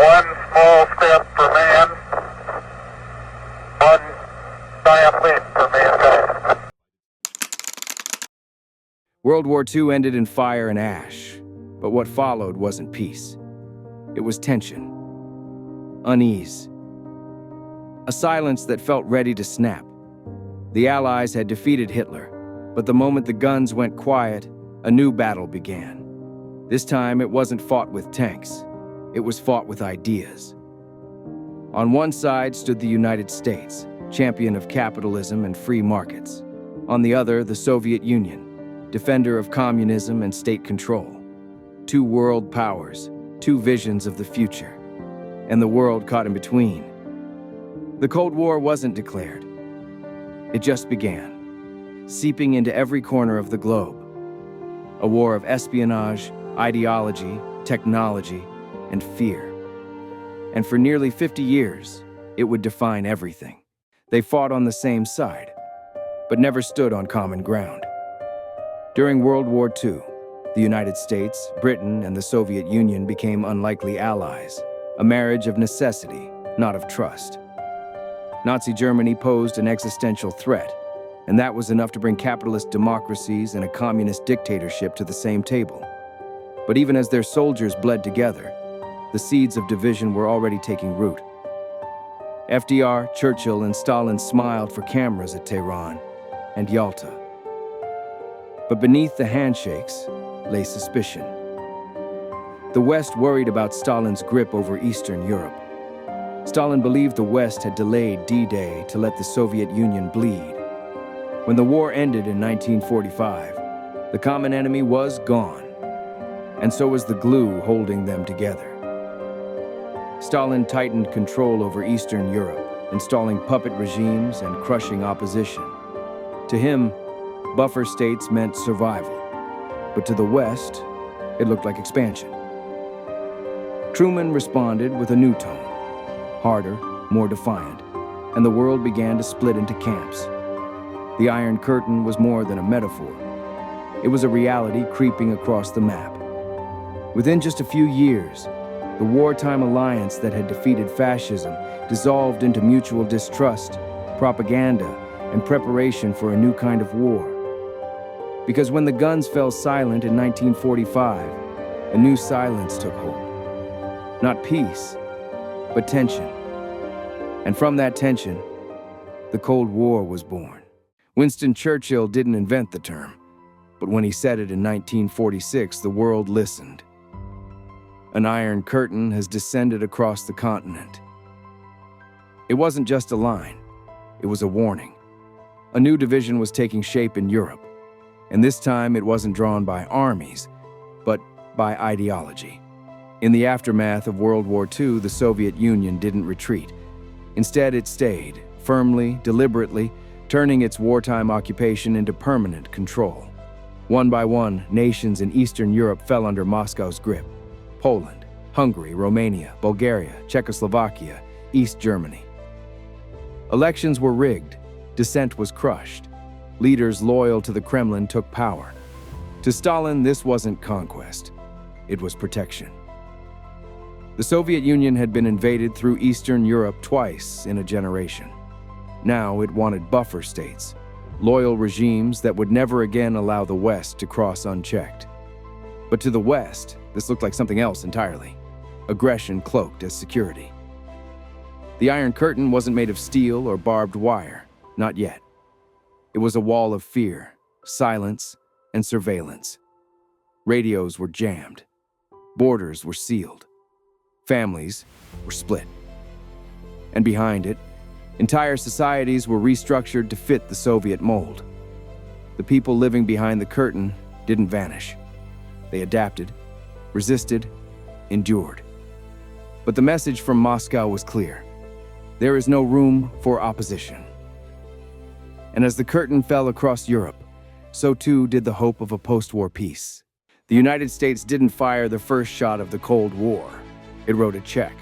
One small step for man, one giant leap for mankind. World War II ended in fire and ash, but what followed wasn't peace. It was tension, unease, a silence that felt ready to snap. The Allies had defeated Hitler, but the moment the guns went quiet, a new battle began. This time, it wasn't fought with tanks. It was fought with ideas. On one side stood the United States, champion of capitalism and free markets. On the other, the Soviet Union, defender of communism and state control. Two world powers, two visions of the future, and the world caught in between. The Cold War wasn't declared. It just began, seeping into every corner of the globe. A war of espionage, ideology, technology, and fear. And for nearly 50 years, it would define everything. They fought on the same side, but never stood on common ground. During World War II, the United States, Britain, and the Soviet Union became unlikely allies, a marriage of necessity, not of trust. Nazi Germany posed an existential threat, and that was enough to bring capitalist democracies and a communist dictatorship to the same table. But even as their soldiers bled together, the seeds of division were already taking root. FDR, Churchill, and Stalin smiled for cameras at Tehran and Yalta. But beneath the handshakes lay suspicion. The West worried about Stalin's grip over Eastern Europe. Stalin believed the West had delayed D-Day to let the Soviet Union bleed. When the war ended in 1945, the common enemy was gone, and so was the glue holding them together. Stalin tightened control over Eastern Europe, installing puppet regimes and crushing opposition. To him, buffer states meant survival, but to the West, it looked like expansion. Truman responded with a new tone, harder, more defiant, and the world began to split into camps. The Iron Curtain was more than a metaphor. It was a reality creeping across the map. Within just a few years, the wartime alliance that had defeated fascism dissolved into mutual distrust, propaganda, and preparation for a new kind of war. Because when the guns fell silent in 1945, a new silence took hold. Not peace, but tension. And from that tension, the Cold War was born. Winston Churchill didn't invent the term, but when he said it in 1946, the world listened. An iron curtain has descended across the continent. It wasn't just a line, it was a warning. A new division was taking shape in Europe, and this time it wasn't drawn by armies, but by ideology. In the aftermath of World War II, the Soviet Union didn't retreat. Instead, it stayed, firmly, deliberately, turning its wartime occupation into permanent control. One by one, nations in Eastern Europe fell under Moscow's grip. Poland, Hungary, Romania, Bulgaria, Czechoslovakia, East Germany. Elections were rigged, dissent was crushed. Leaders loyal to the Kremlin took power. To Stalin, this wasn't conquest, it was protection. The Soviet Union had been invaded through Eastern Europe twice in a generation. Now it wanted buffer states, loyal regimes that would never again allow the West to cross unchecked. But to the West, this looked like something else entirely. Aggression cloaked as security. The Iron Curtain wasn't made of steel or barbed wire, not yet. It was a wall of fear, silence, and surveillance. Radios were jammed. Borders were sealed. Families were split. And behind it, entire societies were restructured to fit the Soviet mold. The people living behind the curtain didn't vanish. They adapted, resisted, endured. But the message from Moscow was clear. There is no room for opposition. And as the curtain fell across Europe, so too did the hope of a post-war peace. The United States didn't fire the first shot of the Cold War. It wrote a check.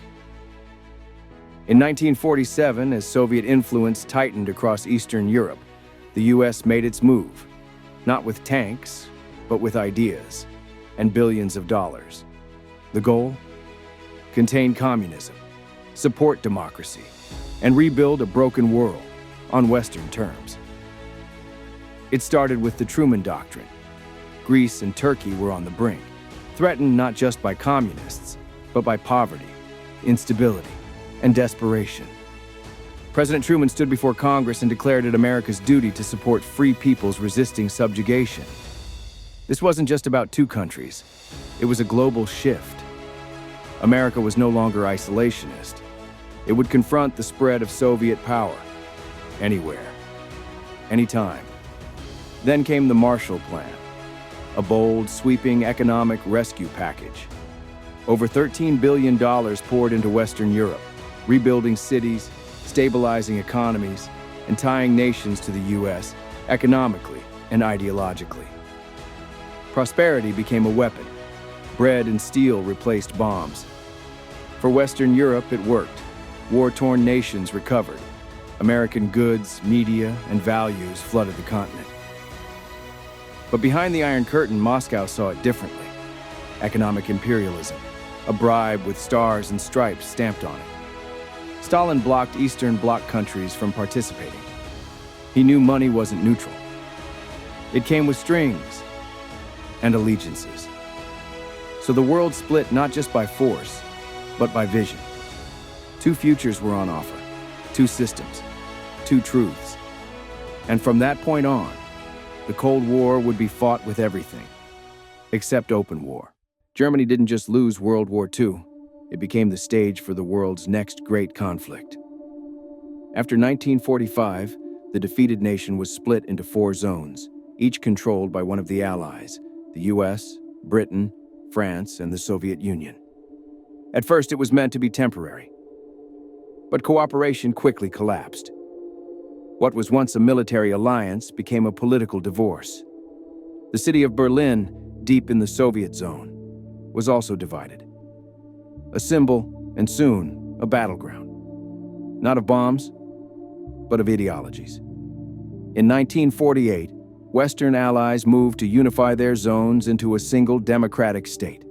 In 1947, as Soviet influence tightened across Eastern Europe, the U.S. made its move, not with tanks, but with ideas and billions of dollars. The goal? contain communism, support democracy, and rebuild a broken world on Western terms. It started with the Truman Doctrine. Greece and Turkey were on the brink, threatened not just by communists, but by poverty, instability, and desperation. President Truman stood before Congress and declared it America's duty to support free peoples resisting subjugation. This wasn't just about two countries. It was a global shift. America was no longer isolationist. It would confront the spread of Soviet power, anywhere, anytime. Then came the Marshall Plan, a bold, sweeping economic rescue package. Over $13 billion poured into Western Europe, rebuilding cities, stabilizing economies, and tying nations to the U.S. economically and ideologically. Prosperity became a weapon. Bread and steel replaced bombs. For Western Europe, it worked. War-torn nations recovered. American goods, media, and values flooded the continent. But behind the Iron Curtain, Moscow saw it differently. Economic imperialism, a bribe with stars and stripes stamped on it. Stalin blocked Eastern Bloc countries from participating. He knew money wasn't neutral. It came with strings and allegiances. So the world split not just by force, but by vision. Two futures were on offer, two systems, two truths. And from that point on, the Cold War would be fought with everything, except open war. Germany didn't just lose World War II, it became the stage for the world's next great conflict. After 1945, the defeated nation was split into 4 zones, each controlled by one of the Allies, the US, Britain, France, and the Soviet Union. At first, it was meant to be temporary. But cooperation quickly collapsed. What was once a military alliance became a political divorce. The city of Berlin, deep in the Soviet zone, was also divided. A symbol, and soon, a battleground. Not of bombs, but of ideologies. In 1948, Western allies moved to unify their zones into a single democratic state.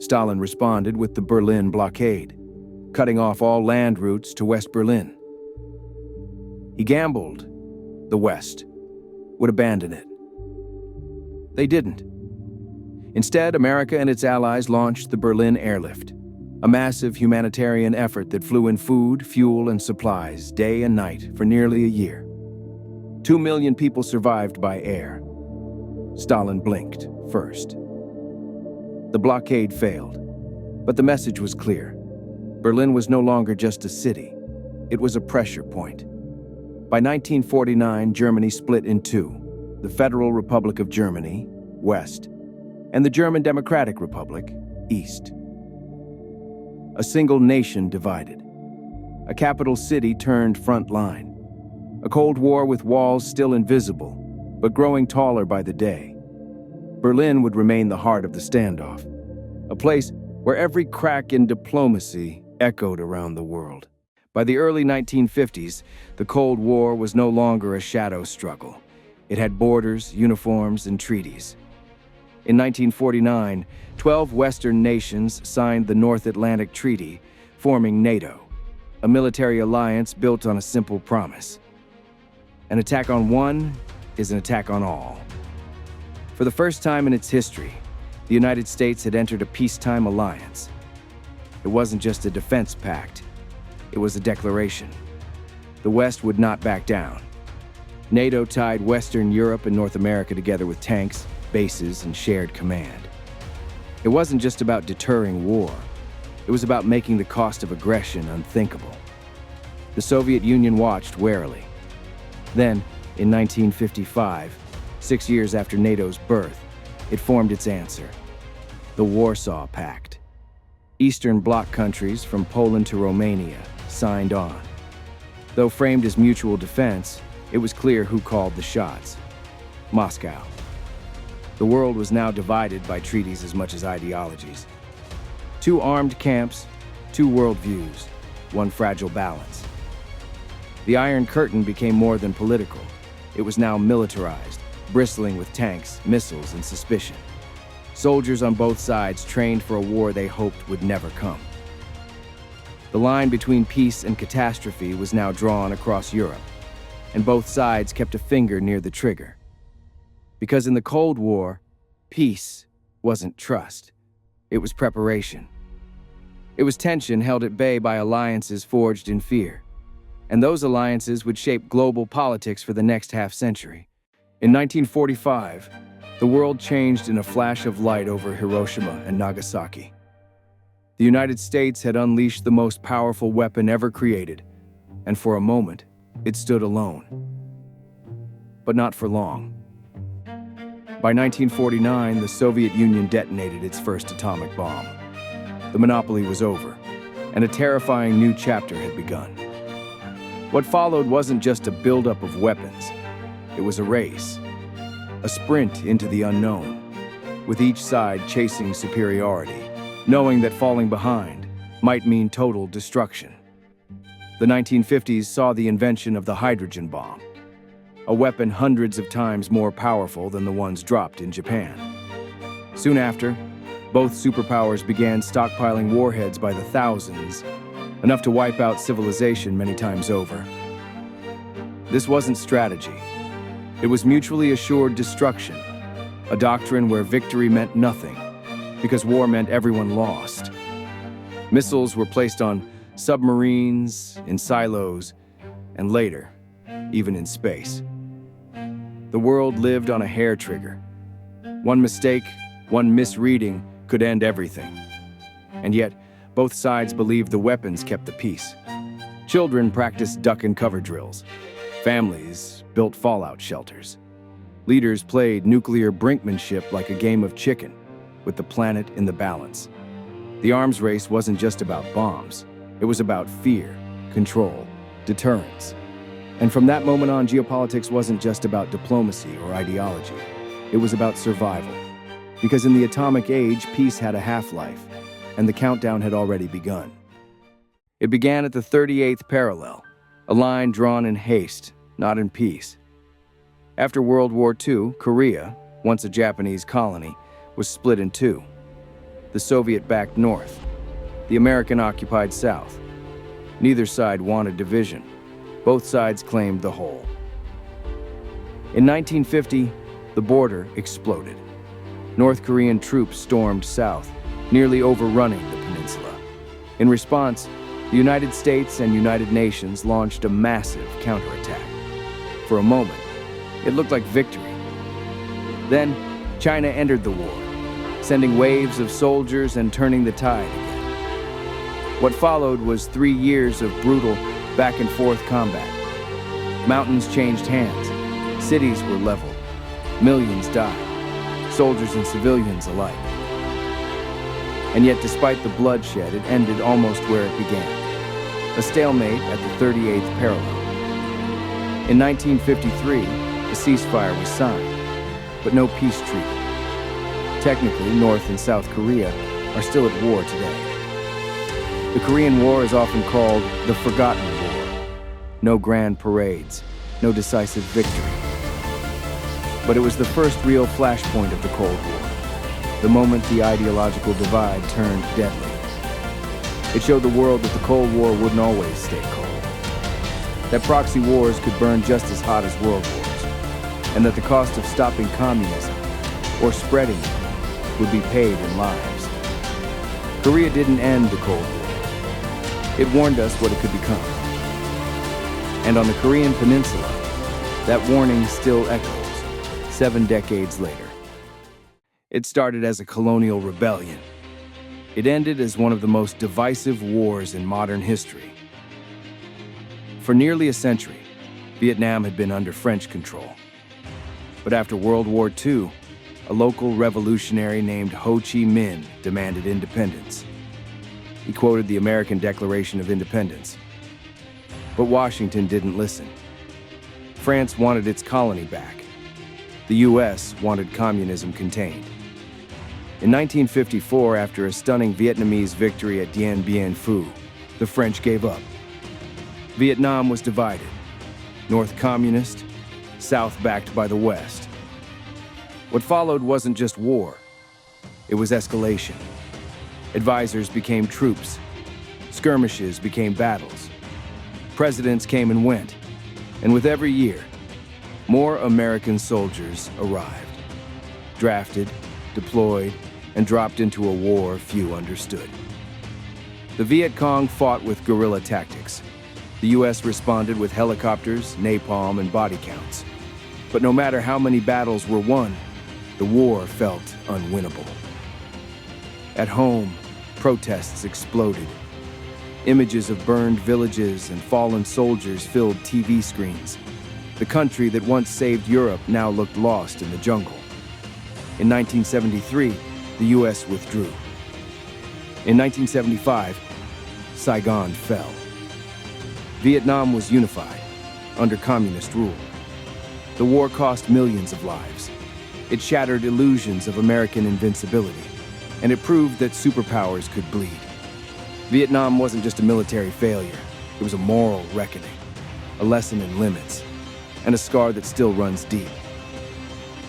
Stalin responded with the Berlin Blockade, cutting off all land routes to West Berlin. He gambled the West would abandon it. They didn't. Instead, America and its allies launched the Berlin Airlift, a massive humanitarian effort that flew in food, fuel, and supplies day and night for nearly a year. 2 million people survived by air. Stalin blinked first. The blockade failed, but the message was clear. Berlin was no longer just a city. It was a pressure point. By 1949, Germany split in two: the Federal Republic of Germany, West, and the German Democratic Republic, East. A single nation divided. A capital city turned front line. A Cold War with walls still invisible, but growing taller by the day. Berlin would remain the heart of the standoff, a place where every crack in diplomacy echoed around the world. By the early 1950s, the Cold War was no longer a shadow struggle. It had borders, uniforms, and treaties. In 1949, 12 Western nations signed the North Atlantic Treaty, forming NATO, a military alliance built on a simple promise. An attack on one is an attack on all. For the first time in its history, the United States had entered a peacetime alliance. It wasn't just a defense pact, it was a declaration. The West would not back down. NATO tied Western Europe and North America together with tanks, bases, and shared command. It wasn't just about deterring war. It was about making the cost of aggression unthinkable. The Soviet Union watched warily. Then, in 1955, 6 years after NATO's birth, it formed its answer: the Warsaw Pact. Eastern Bloc countries, from Poland to Romania, signed on. Though framed as mutual defense, it was clear who called the shots: Moscow. The world was now divided by treaties as much as ideologies. 2 armed camps, 2 worldviews, 1 fragile balance. The Iron Curtain became more than political. It was now militarized, bristling with tanks, missiles, and suspicion. Soldiers on both sides trained for a war they hoped would never come. The line between peace and catastrophe was now drawn across Europe, and both sides kept a finger near the trigger. Because in the Cold War, peace wasn't trust, it was preparation. It was tension held at bay by alliances forged in fear, and those alliances would shape global politics for the next half-century. In 1945, the world changed in a flash of light over Hiroshima and Nagasaki. The United States had unleashed the most powerful weapon ever created, and for a moment, it stood alone. But not for long. By 1949, the Soviet Union detonated its first atomic bomb. The monopoly was over, and a terrifying new chapter had begun. What followed wasn't just a buildup of weapons. It was a race, a sprint into the unknown, with each side chasing superiority, knowing that falling behind might mean total destruction. The 1950s saw the invention of the hydrogen bomb, a weapon hundreds of times more powerful than the ones dropped in Japan. Soon after, both superpowers began stockpiling warheads by the thousands, enough to wipe out civilization many times over. This wasn't strategy. It was mutually assured destruction, a doctrine where victory meant nothing, because war meant everyone lost. Missiles were placed on submarines, in silos, and later, even in space. The world lived on a hair trigger. One mistake, one misreading could end everything. And yet, both sides believed the weapons kept the peace. Children practiced duck and cover drills. Families built fallout shelters. Leaders played nuclear brinkmanship like a game of chicken, with the planet in the balance. The arms race wasn't just about bombs. It was about fear, control, deterrence. And from that moment on, geopolitics wasn't just about diplomacy or ideology. It was about survival. Because in the atomic age, peace had a half-life, and the countdown had already begun. It began at the 38th parallel, a line drawn in haste, not in peace. After World War II, Korea, once a Japanese colony, was split in two. The Soviet-backed North, the American-occupied South. Neither side wanted division. Both sides claimed the whole. In 1950, the border exploded. North Korean troops stormed south, nearly overrunning the peninsula. In response, the United States and United Nations launched a massive counterattack. For a moment, it looked like victory. Then, China entered the war, sending waves of soldiers and turning the tide again. What followed was 3 years of brutal back-and-forth combat. Mountains changed hands, cities were leveled, millions died, soldiers and civilians alike. And yet, despite the bloodshed, it ended almost where it began, a stalemate at the 38th parallel. In 1953, a ceasefire was signed, but no peace treaty. Technically, North and South Korea are still at war today. The Korean War is often called the Forgotten War. No grand parades, no decisive victory. But it was the first real flashpoint of the Cold War, the moment the ideological divide turned deadly. It showed the world that the Cold War wouldn't always stay cold, that proxy wars could burn just as hot as world wars, and that the cost of stopping communism, or spreading it, would be paid in lives. Korea didn't end the Cold War. It warned us what it could become. And on the Korean Peninsula, that warning still echoes, 7 decades later. It started as a colonial rebellion. It ended as one of the most divisive wars in modern history. For nearly a century, Vietnam had been under French control. But after World War II, a local revolutionary named Ho Chi Minh demanded independence. He quoted the American Declaration of Independence. But Washington didn't listen. France wanted its colony back. The US wanted communism contained. In 1954, after a stunning Vietnamese victory at Dien Bien Phu, the French gave up. Vietnam was divided, North communist, South backed by the West. What followed wasn't just war, it was escalation. Advisors became troops, Skirmishes became battles. Presidents came and went. And with every year, more American soldiers arrived. Drafted, deployed, and dropped into a war few understood. The Viet Cong fought with guerrilla tactics. The U.S. responded with helicopters, napalm, and body counts. But no matter how many battles were won, the war felt unwinnable. At home, protests exploded. Images of burned villages and fallen soldiers filled TV screens. The country that once saved Europe now looked lost in the jungle. In 1973, the U.S. withdrew. In 1975, Saigon fell. Vietnam was unified, under communist rule. The war cost millions of lives. It shattered illusions of American invincibility, and it proved that superpowers could bleed. Vietnam wasn't just a military failure, it was a moral reckoning, a lesson in limits, and a scar that still runs deep.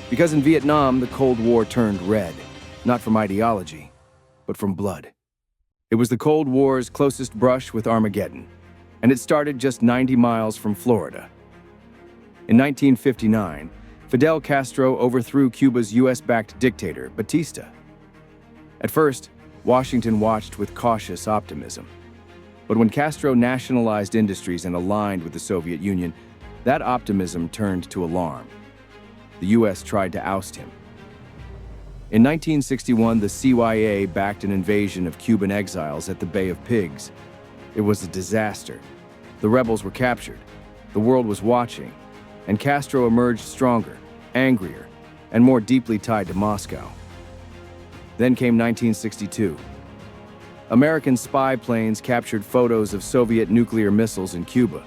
Because in Vietnam, the Cold War turned red, not from ideology, but from blood. It was the Cold War's closest brush with Armageddon, and it started just 90 miles from Florida. In 1959, Fidel Castro overthrew Cuba's US-backed dictator, Batista. At first, Washington watched with cautious optimism. But when Castro nationalized industries and aligned with the Soviet Union, that optimism turned to alarm. The US tried to oust him. In 1961, the CIA backed an invasion of Cuban exiles at the Bay of Pigs. It was a disaster. The rebels were captured. The world was watching, and Castro emerged stronger, angrier, and more deeply tied to Moscow. Then came 1962. American spy planes captured photos of Soviet nuclear missiles in Cuba,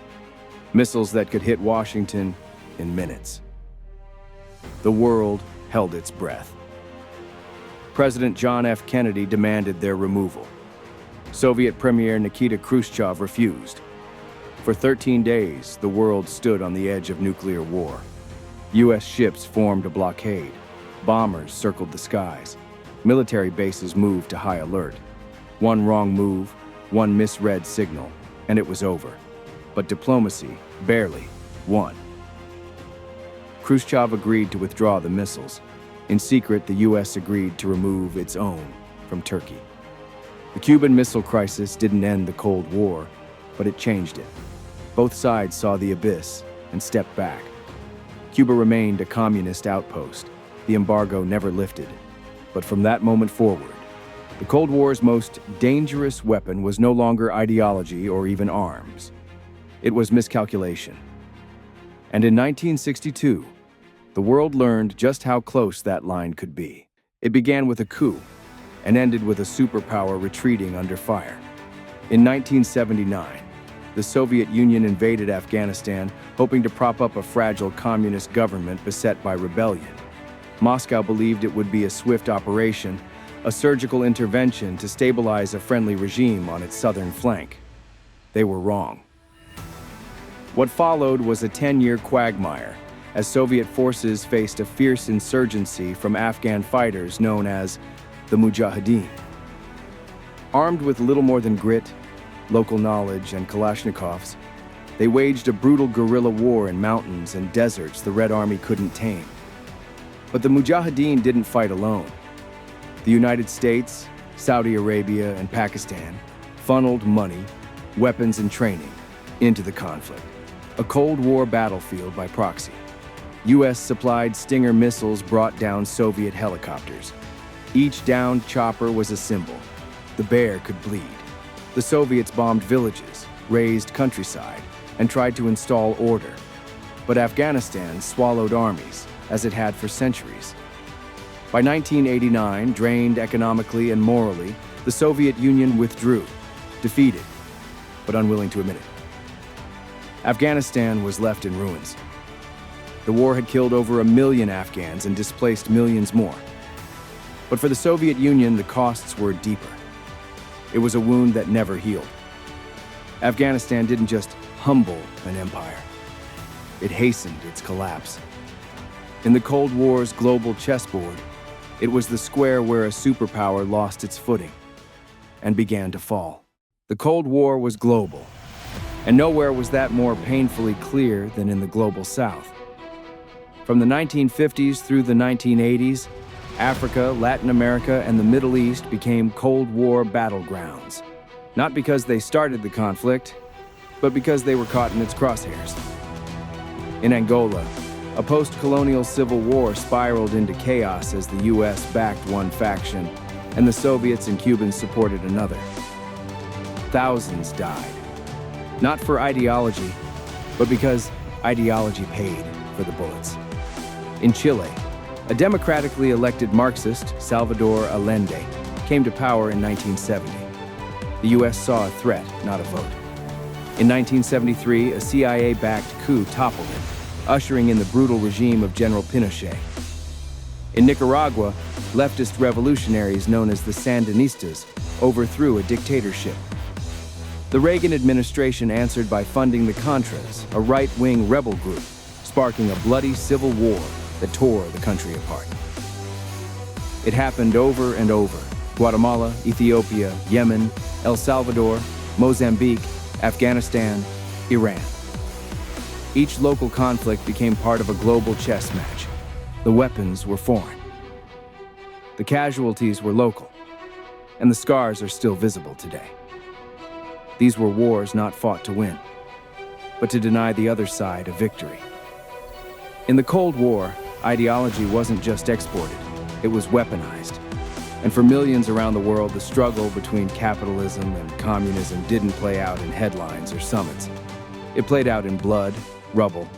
missiles that could hit Washington in minutes. The world held its breath. President John F. Kennedy demanded their removal. Soviet Premier Nikita Khrushchev refused. For 13 days, the world stood on the edge of nuclear war. U.S. ships formed a blockade. Bombers circled the skies. Military bases moved to high alert. One wrong move, one misread signal, and it was over. But diplomacy barely won. Khrushchev agreed to withdraw the missiles. In secret, the U.S. agreed to remove its own from Turkey. The Cuban Missile Crisis didn't end the Cold War, but it changed it. Both sides saw the abyss and stepped back. Cuba remained a communist outpost. The embargo never lifted. But from that moment forward, the Cold War's most dangerous weapon was no longer ideology or even arms. It was miscalculation. And in 1962, the world learned just how close that line could be. It began with a coup and ended with a superpower retreating under fire. In 1979, the Soviet Union invaded Afghanistan, hoping to prop up a fragile communist government beset by rebellion. Moscow believed it would be a swift operation, a surgical intervention to stabilize a friendly regime on its southern flank. They were wrong. What followed was a 10-year quagmire, as Soviet forces faced a fierce insurgency from Afghan fighters known as the Mujahideen. Armed with little more than grit, local knowledge, and Kalashnikovs, they waged a brutal guerrilla war in mountains and deserts the Red Army couldn't tame. But the Mujahideen didn't fight alone. The United States, Saudi Arabia, and Pakistan funneled money, weapons, and training into the conflict. A Cold War battlefield by proxy. US-supplied Stinger missiles brought down Soviet helicopters. Each downed chopper was a symbol. The bear could bleed. The Soviets bombed villages, razed countryside, and tried to install order. But Afghanistan swallowed armies, as it had for centuries. By 1989, drained economically and morally, the Soviet Union withdrew, defeated, but unwilling to admit it. Afghanistan was left in ruins. The war had killed over 1 million Afghans and displaced millions more. But for the Soviet Union, the costs were deeper. It was a wound that never healed. Afghanistan didn't just humble an empire. It hastened its collapse. In the Cold War's global chessboard, it was the square where a superpower lost its footing and began to fall. The Cold War was global, and nowhere was that more painfully clear than in the global South. From the 1950s through the 1980s, Africa, Latin America, and the Middle East became Cold War battlegrounds. Not because they started the conflict, but because they were caught in its crosshairs. In Angola, a post-colonial civil war spiraled into chaos as the US backed one faction, and the Soviets and Cubans supported another. Thousands died, not for ideology, but because ideology paid for the bullets. In Chile, a democratically elected Marxist, Salvador Allende, came to power in 1970. The US saw a threat, not a vote. In 1973, a CIA-backed coup toppled him, ushering in the brutal regime of General Pinochet. In Nicaragua, leftist revolutionaries known as the Sandinistas overthrew a dictatorship. The Reagan administration answered by funding the Contras, a right-wing rebel group, sparking a bloody civil war that tore the country apart. It happened over and over. Guatemala, Ethiopia, Yemen, El Salvador, Mozambique, Afghanistan, Iran. Each local conflict became part of a global chess match. The weapons were foreign. The casualties were local, and the scars are still visible today. These were wars not fought to win, but to deny the other side a victory. In the Cold War, ideology wasn't just exported, it was weaponized. And for millions around the world, the struggle between capitalism and communism didn't play out in headlines or summits. It played out in blood, rubble,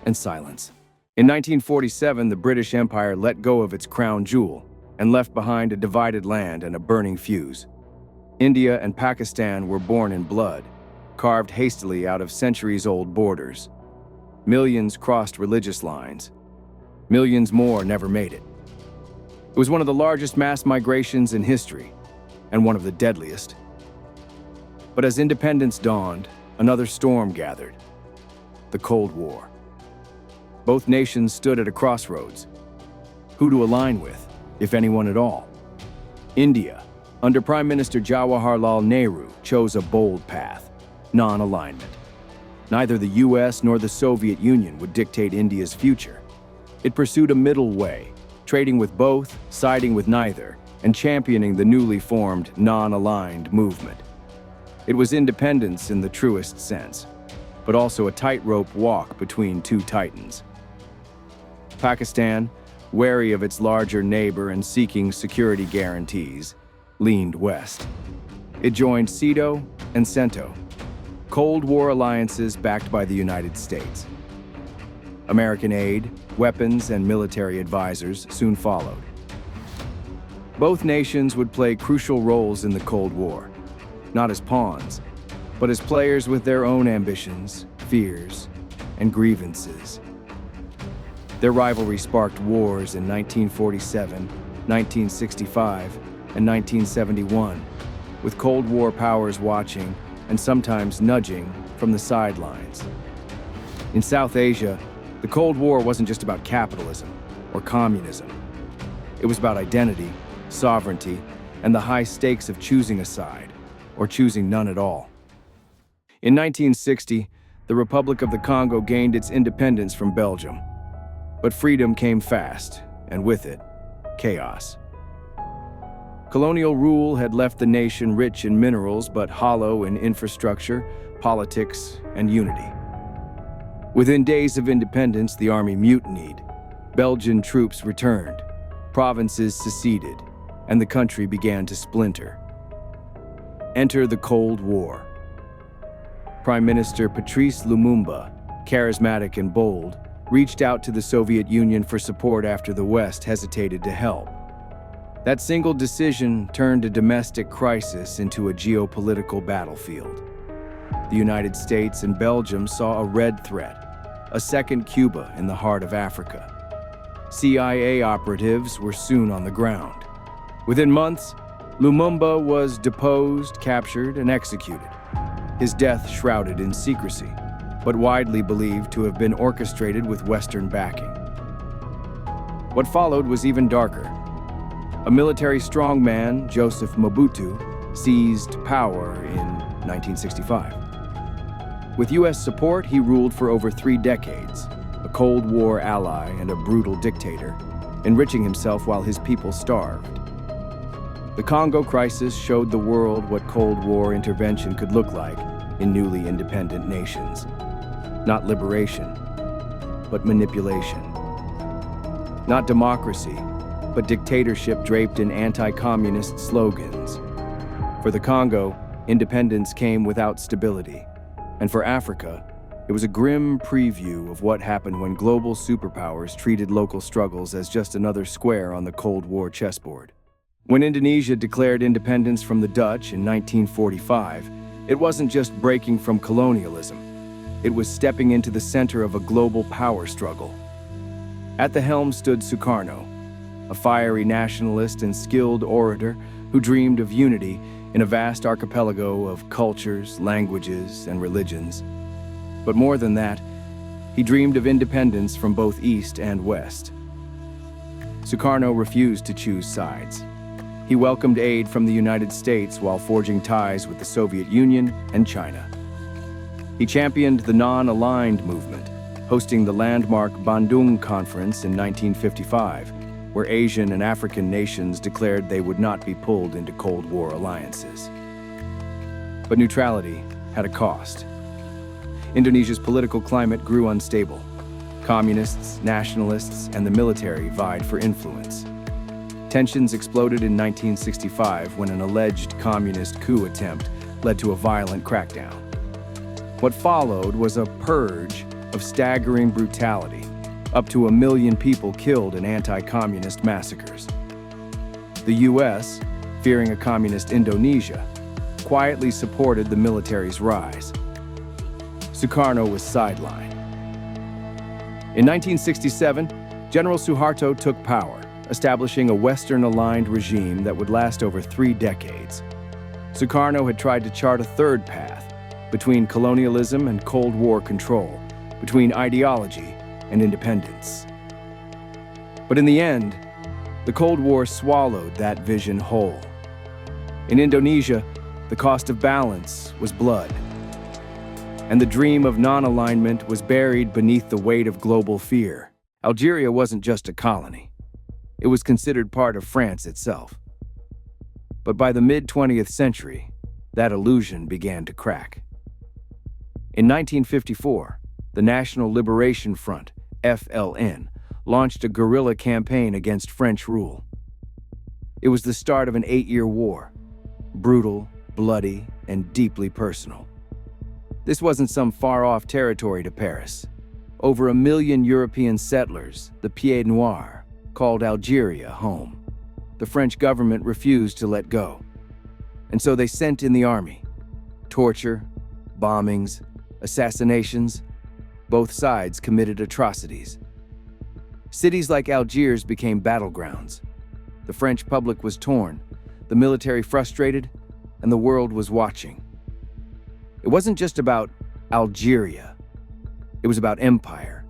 and silence. In 1947, the British Empire let go of its crown jewel and left behind a divided land and a burning fuse. India and Pakistan were born in blood, carved hastily out of centuries-old borders. Millions crossed religious lines. Millions more never made it. It was one of the largest mass migrations in history, and one of the deadliest. But as independence dawned, another storm gathered: the Cold War. Both nations stood at a crossroads. Who to align with, if anyone at all? India, under Prime Minister Jawaharlal Nehru, chose a bold path: non-alignment. Neither the US nor the Soviet Union would dictate India's future. It pursued a middle way, trading with both, siding with neither, and championing the newly formed non-aligned movement. It was independence in the truest sense, but also a tightrope walk between two titans. Pakistan, wary of its larger neighbor and seeking security guarantees, leaned west. It joined SEATO and CENTO, Cold War alliances backed by the United States. American aid, weapons, and military advisors soon followed. Both nations would play crucial roles in the Cold War, not as pawns, but as players with their own ambitions, fears, and grievances. Their rivalry sparked wars in 1947, 1965, and 1971, with Cold War powers watching and sometimes nudging from the sidelines. In South Asia, the Cold War wasn't just about capitalism or communism. It was about identity, sovereignty, and the high stakes of choosing a side, or choosing none at all. In 1960, the Republic of the Congo gained its independence from Belgium. But freedom came fast, and with it, chaos. Colonial rule had left the nation rich in minerals but hollow in infrastructure, politics, and unity. Within days of independence, the army mutinied. Belgian troops returned, provinces seceded, and the country began to splinter. Enter the Cold War. Prime Minister Patrice Lumumba, charismatic and bold, reached out to the Soviet Union for support after the West hesitated to help. That single decision turned a domestic crisis into a geopolitical battlefield. The United States and Belgium saw a red threat, a second Cuba in the heart of Africa. CIA operatives were soon on the ground. Within months, Lumumba was deposed, captured, and executed. His death shrouded in secrecy, but widely believed to have been orchestrated with Western backing. What followed was even darker. A military strongman, Joseph Mobutu, seized power in 1965. With U.S. support, he ruled for over 3 decades, a Cold War ally and a brutal dictator, enriching himself while his people starved. The Congo crisis showed the world what Cold War intervention could look like in newly independent nations. Not liberation, but manipulation. Not democracy, but dictatorship draped in anti-communist slogans. For the Congo, independence came without stability. And for Africa, it was a grim preview of what happened when global superpowers treated local struggles as just another square on the Cold War chessboard. When Indonesia declared independence from the Dutch in 1945, it wasn't just breaking from colonialism. It was stepping into the center of a global power struggle. At the helm stood Sukarno, a fiery nationalist and skilled orator who dreamed of unity in a vast archipelago of cultures, languages, and religions. But more than that, he dreamed of independence from both East and West. Sukarno refused to choose sides. He welcomed aid from the United States while forging ties with the Soviet Union and China. He championed the non-aligned movement, hosting the landmark Bandung Conference in 1955, where Asian and African nations declared they would not be pulled into Cold War alliances. But neutrality had a cost. Indonesia's political climate grew unstable. Communists, nationalists, and the military vied for influence. Tensions exploded in 1965 when an alleged communist coup attempt led to a violent crackdown. What followed was a purge of staggering brutality, up to 1 million people killed in anti-communist massacres. The U.S., fearing a communist Indonesia, quietly supported the military's rise. Sukarno was sidelined. In 1967, General Suharto took power, establishing a Western-aligned regime that would last over 3 decades. Sukarno had tried to chart a third path, between colonialism and Cold War control, between ideology and independence. But in the end, the Cold War swallowed that vision whole. In Indonesia, the cost of balance was blood, and the dream of non-alignment was buried beneath the weight of global fear. Algeria wasn't just a colony. It was considered part of France itself. But by the mid-20th century, that illusion began to crack. In 1954, the National Liberation Front, FLN, launched a guerrilla campaign against French rule. It was the start of an 8-year war, brutal, bloody, and deeply personal. This wasn't some far-off territory to Paris. Over 1 million European settlers, the Pieds Noirs, called Algeria home. The French government refused to let go. And so they sent in the army. Torture, bombings, assassinations. Both sides committed atrocities. Cities like Algiers became battlegrounds. The French public was torn, the military frustrated, and the world was watching. It wasn't just about Algeria. It was about empire,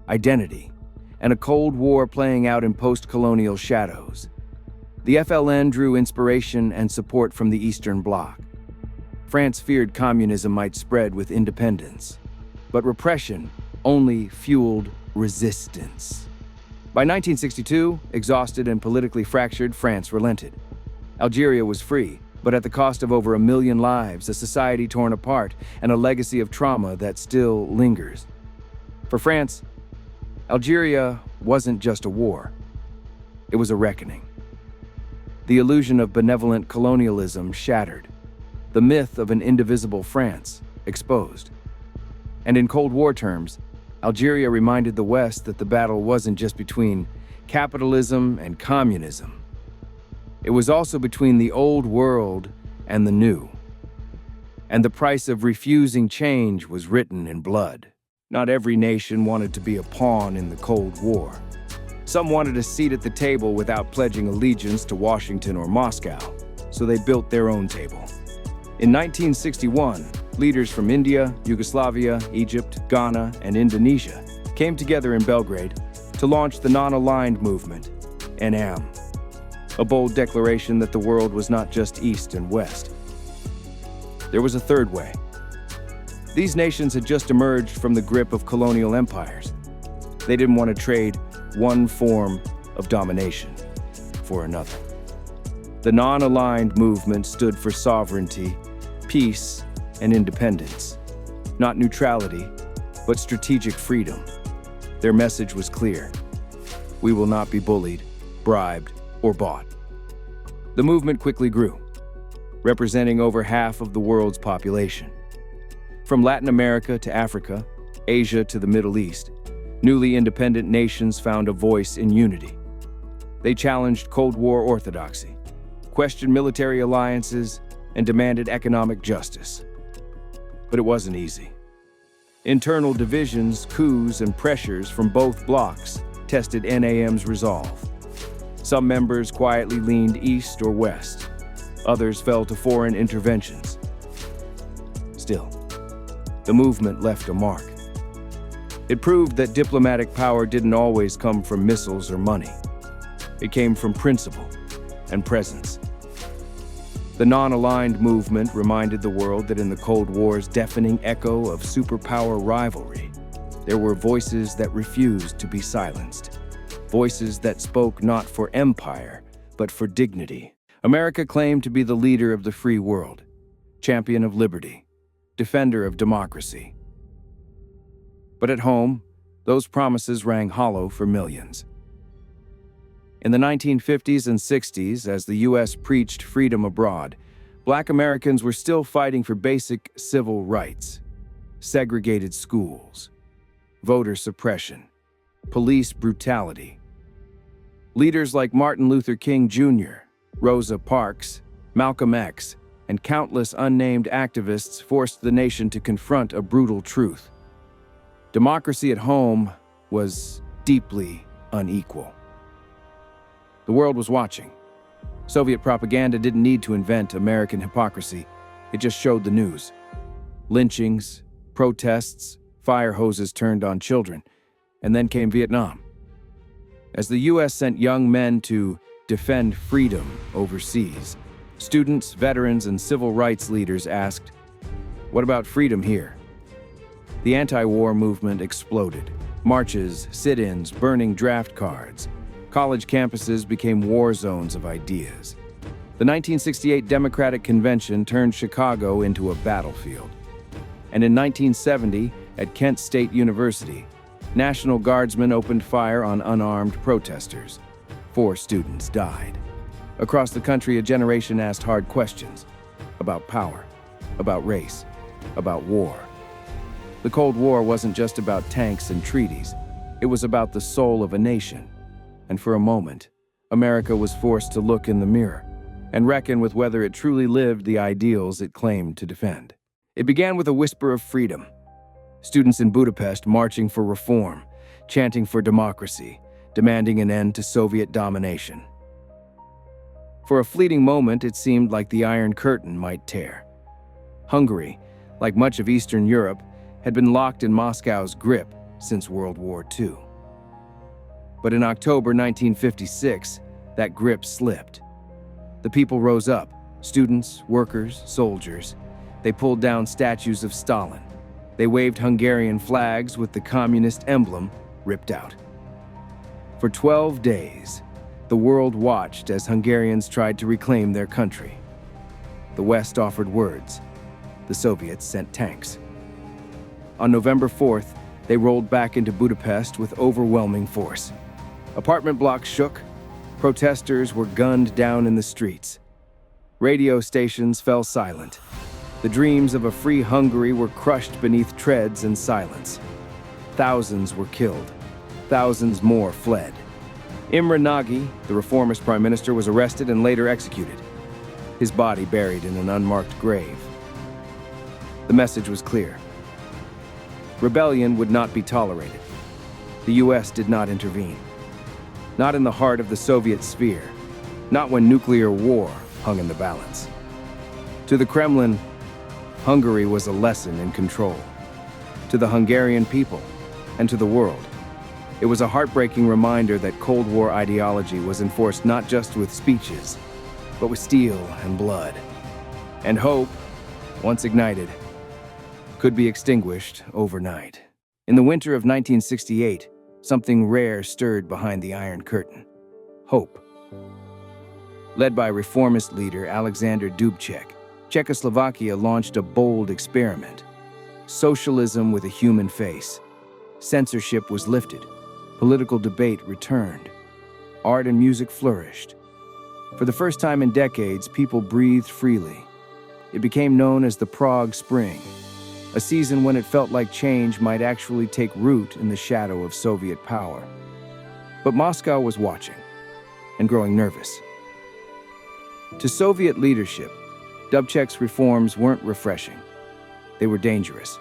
identity, and a Cold War playing out in post-colonial shadows. The FLN drew inspiration and support from the Eastern Bloc. France feared communism might spread with independence, but repression only fueled resistance. By 1962, exhausted and politically fractured, France relented. Algeria was free, but at the cost of over 1 million lives, a society torn apart, and a legacy of trauma that still lingers. For France, Algeria wasn't just a war. It was a reckoning. The illusion of benevolent colonialism shattered. The myth of an indivisible France exposed. And in Cold War terms, Algeria reminded the West that the battle wasn't just between capitalism and communism. It was also between the old world and the new. And the price of refusing change was written in blood. Not every nation wanted to be a pawn in the Cold War. Some wanted a seat at the table without pledging allegiance to Washington or Moscow, so they built their own table. In 1961, leaders from India, Yugoslavia, Egypt, Ghana, and Indonesia came together in Belgrade to launch the non-aligned movement, NM, a bold declaration that the world was not just East and West. There was a third way. These nations had just emerged from the grip of colonial empires. They didn't want to trade one form of domination for another. The non-aligned movement stood for sovereignty, peace, and independence. Not neutrality, but strategic freedom. Their message was clear. We will not be bullied, bribed, or bought. The movement quickly grew, representing over half of the world's population. From Latin America to Africa, Asia to the Middle East, newly independent nations found a voice in unity. They challenged Cold War orthodoxy, questioned military alliances, and demanded economic justice. But it wasn't easy. Internal divisions, coups, and pressures from both blocs tested NAM's resolve. Some members quietly leaned east or west. Others fell to foreign interventions. Still, the movement left a mark. It proved that diplomatic power didn't always come from missiles or money. It came from principle and presence. The non-aligned movement reminded the world that in the Cold War's deafening echo of superpower rivalry, there were voices that refused to be silenced. Voices that spoke not for empire, but for dignity. America claimed to be the leader of the free world, champion of liberty, defender of democracy. But at home, those promises rang hollow for millions. In the 1950s and 60s, as the U.S. preached freedom abroad, Black Americans were still fighting for basic civil rights, segregated schools, voter suppression, police brutality. Leaders like Martin Luther King Jr., Rosa Parks, Malcolm X, and countless unnamed activists forced the nation to confront a brutal truth. Democracy at home was deeply unequal. The world was watching. Soviet propaganda didn't need to invent American hypocrisy. It just showed the news. Lynchings, protests, fire hoses turned on children, and then came Vietnam. As the U.S. sent young men to defend freedom overseas, students, veterans, and civil rights leaders asked, "What about freedom here?" The anti-war movement exploded. Marches, sit-ins, burning draft cards. College campuses became war zones of ideas. The 1968 Democratic Convention turned Chicago into a battlefield. And in 1970, at Kent State University, National Guardsmen opened fire on unarmed protesters. 4 students died. Across the country, a generation asked hard questions about power, about race, about war. The Cold War wasn't just about tanks and treaties. It was about the soul of a nation. And for a moment, America was forced to look in the mirror and reckon with whether it truly lived the ideals it claimed to defend. It began with a whisper of freedom. Students in Budapest marching for reform, chanting for democracy, demanding an end to Soviet domination. For a fleeting moment, it seemed like the Iron Curtain might tear. Hungary, like much of Eastern Europe, had been locked in Moscow's grip since World War II. But in October 1956, that grip slipped. The people rose up, students, workers, soldiers. They pulled down statues of Stalin. They waved Hungarian flags with the communist emblem ripped out. For 12 days, the world watched as Hungarians tried to reclaim their country. The West offered words. The Soviets sent tanks. On November 4th, they rolled back into Budapest with overwhelming force. Apartment blocks shook. Protesters were gunned down in the streets. Radio stations fell silent. The dreams of a free Hungary were crushed beneath treads and silence. Thousands were killed. Thousands more fled. Imre Nagy, the reformist prime minister, was arrested and later executed. His body buried in an unmarked grave. The message was clear. Rebellion would not be tolerated. The U.S. did not intervene. Not in the heart of the Soviet sphere. Not when nuclear war hung in the balance. To the Kremlin, Hungary was a lesson in control. To the Hungarian people, and to the world, it was a heartbreaking reminder that Cold War ideology was enforced not just with speeches, but with steel and blood. And hope, once ignited, could be extinguished overnight. In the winter of 1968, something rare stirred behind the Iron Curtain: hope. Led by reformist leader Alexander Dubček, Czechoslovakia launched a bold experiment: socialism with a human face. Censorship was lifted, political debate returned, art and music flourished. For the first time in decades, people breathed freely. It became known as the Prague Spring, a season when it felt like change might actually take root in the shadow of Soviet power. But Moscow was watching and growing nervous. To Soviet leadership, Dubček's reforms weren't refreshing. They were dangerous.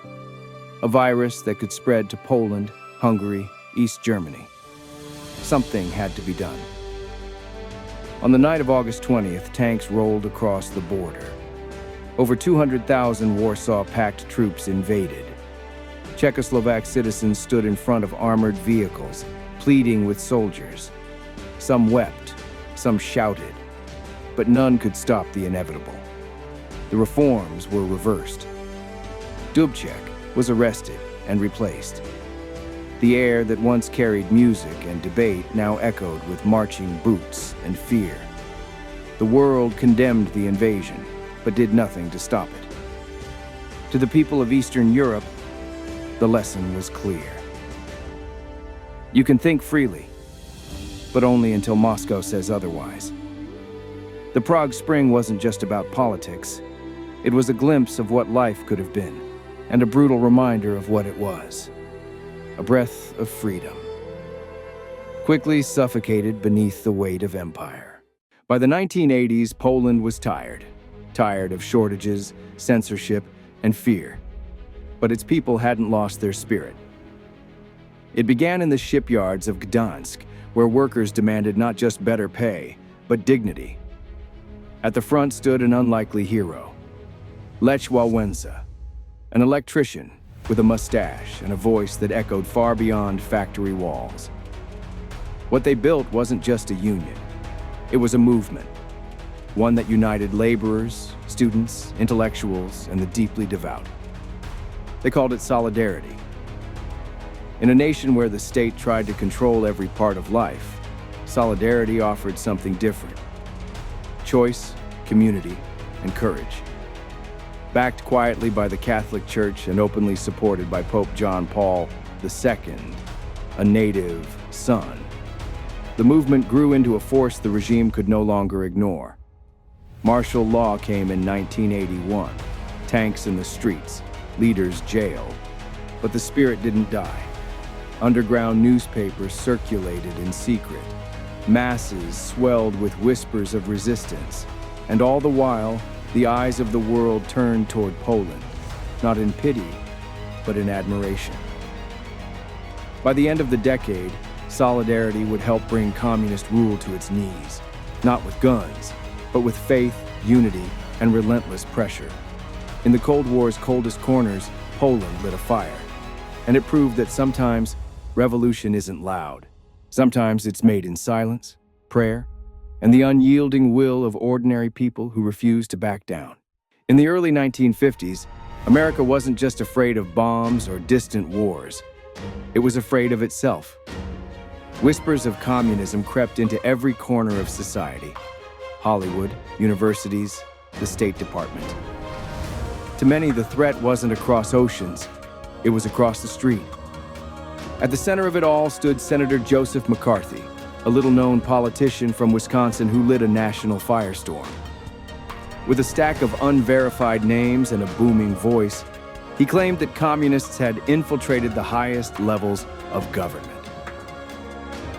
A virus that could spread to Poland, Hungary, East Germany. Something had to be done. On the night of August 20th, tanks rolled across the border. Over 200,000 Warsaw-packed troops invaded. Czechoslovak citizens stood in front of armored vehicles, pleading with soldiers. Some wept, some shouted, but none could stop the inevitable. The reforms were reversed. Dubček was arrested and replaced. The air that once carried music and debate now echoed with marching boots and fear. The world condemned the invasion, but did nothing to stop it. To the people of Eastern Europe, the lesson was clear. You can think freely, but only until Moscow says otherwise. The Prague Spring wasn't just about politics. It was a glimpse of what life could have been, and a brutal reminder of what it was. A breath of freedom, quickly suffocated beneath the weight of empire. By the 1980s, Poland was tired of shortages, censorship, and fear. But its people hadn't lost their spirit. It began in the shipyards of Gdansk, where workers demanded not just better pay, but dignity. At the front stood an unlikely hero, Lech Wałęsa, an electrician with a mustache and a voice that echoed far beyond factory walls. What they built wasn't just a union. It was a movement, one that united laborers, students, intellectuals, and the deeply devout. They called it solidarity. In a nation where the state tried to control every part of life, solidarity offered something different: choice, community, and courage. Backed quietly by the Catholic Church and openly supported by Pope John Paul II, a native son, the movement grew into a force the regime could no longer ignore. Martial law came in 1981, tanks in the streets, leaders jailed, but the spirit didn't die. Underground newspapers circulated in secret. Masses swelled with whispers of resistance, and all the while, the eyes of the world turned toward Poland, not in pity, but in admiration. By the end of the decade, solidarity would help bring communist rule to its knees, not with guns, but with faith, unity, and relentless pressure. In the Cold War's coldest corners, Poland lit a fire, and it proved that sometimes revolution isn't loud. Sometimes it's made in silence, prayer, and the unyielding will of ordinary people who refuse to back down. In the early 1950s, America wasn't just afraid of bombs or distant wars. It was afraid of itself. Whispers of communism crept into every corner of society: Hollywood, universities, the State Department. To many, the threat wasn't across oceans, it was across the street. At the center of it all stood Senator Joseph McCarthy, a little-known politician from Wisconsin who lit a national firestorm. With a stack of unverified names and a booming voice, he claimed that communists had infiltrated the highest levels of government.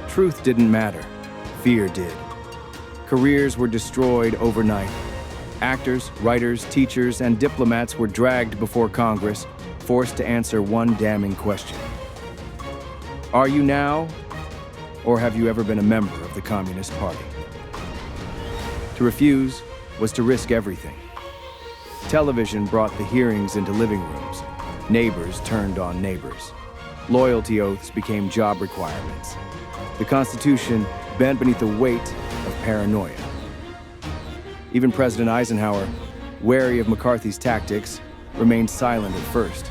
Truth didn't matter, fear did. Careers were destroyed overnight. Actors, writers, teachers, and diplomats were dragged before Congress, forced to answer one damning question: are you now, or have you ever been a member of the Communist Party? To refuse was to risk everything. Television brought the hearings into living rooms. Neighbors turned on neighbors. Loyalty oaths became job requirements. The Constitution bent beneath the weight of paranoia. Even President Eisenhower, wary of McCarthy's tactics, remained silent at first,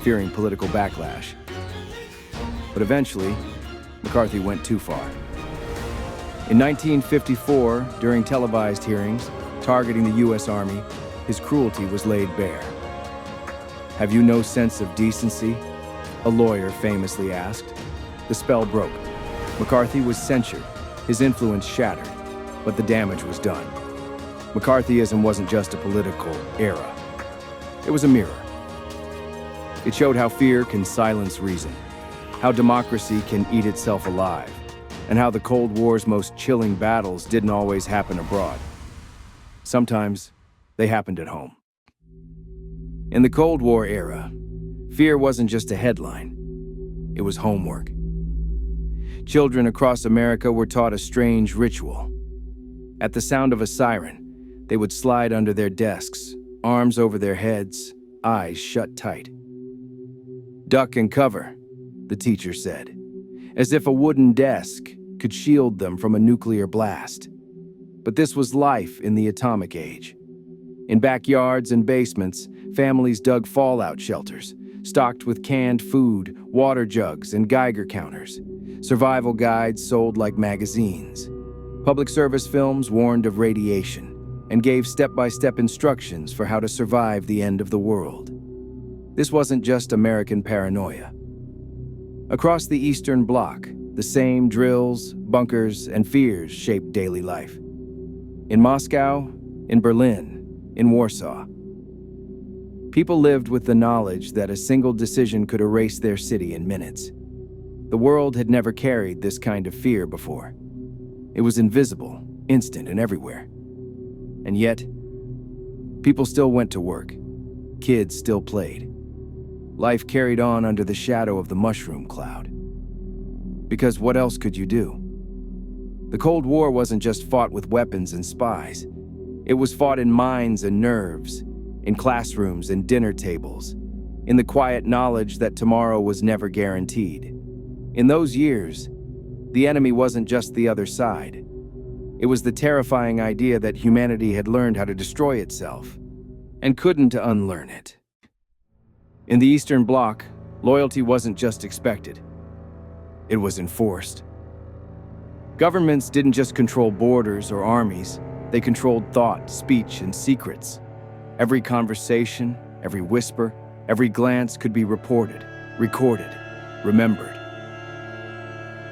fearing political backlash. But eventually, McCarthy went too far. In 1954, during televised hearings targeting the U.S. Army, his cruelty was laid bare. "Have you no sense of decency?" a lawyer famously asked. The spell broke. McCarthy was censured, his influence shattered, but the damage was done. McCarthyism wasn't just a political era. It was a mirror. It showed how fear can silence reason, how democracy can eat itself alive, and how the Cold War's most chilling battles didn't always happen abroad. Sometimes they happened at home. In the Cold War era, fear wasn't just a headline. It was homework. Children across America were taught a strange ritual. At the sound of a siren, they would slide under their desks, arms over their heads, eyes shut tight. "Duck and cover," the teacher said, as if a wooden desk could shield them from a nuclear blast. But this was life in the atomic age. In backyards and basements, families dug fallout shelters, stocked with canned food, water jugs, and Geiger counters. Survival guides sold like magazines. Public service films warned of radiation and gave step-by-step instructions for how to survive the end of the world. This wasn't just American paranoia. Across the Eastern Bloc, the same drills, bunkers, and fears shaped daily life. In Moscow, in Berlin, in Warsaw. People lived with the knowledge that a single decision could erase their city in minutes. The world had never carried this kind of fear before. It was invisible, instant, and everywhere. And yet, people still went to work. Kids still played. Life carried on under the shadow of the mushroom cloud. Because what else could you do? The Cold War wasn't just fought with weapons and spies. It was fought in minds and nerves, in classrooms and dinner tables, in the quiet knowledge that tomorrow was never guaranteed. In those years, the enemy wasn't just the other side. It was the terrifying idea that humanity had learned how to destroy itself and couldn't unlearn it. In the Eastern Bloc, loyalty wasn't just expected. It was enforced. Governments didn't just control borders or armies, they controlled thought, speech, and secrets. Every conversation, every whisper, every glance could be reported, recorded, remembered.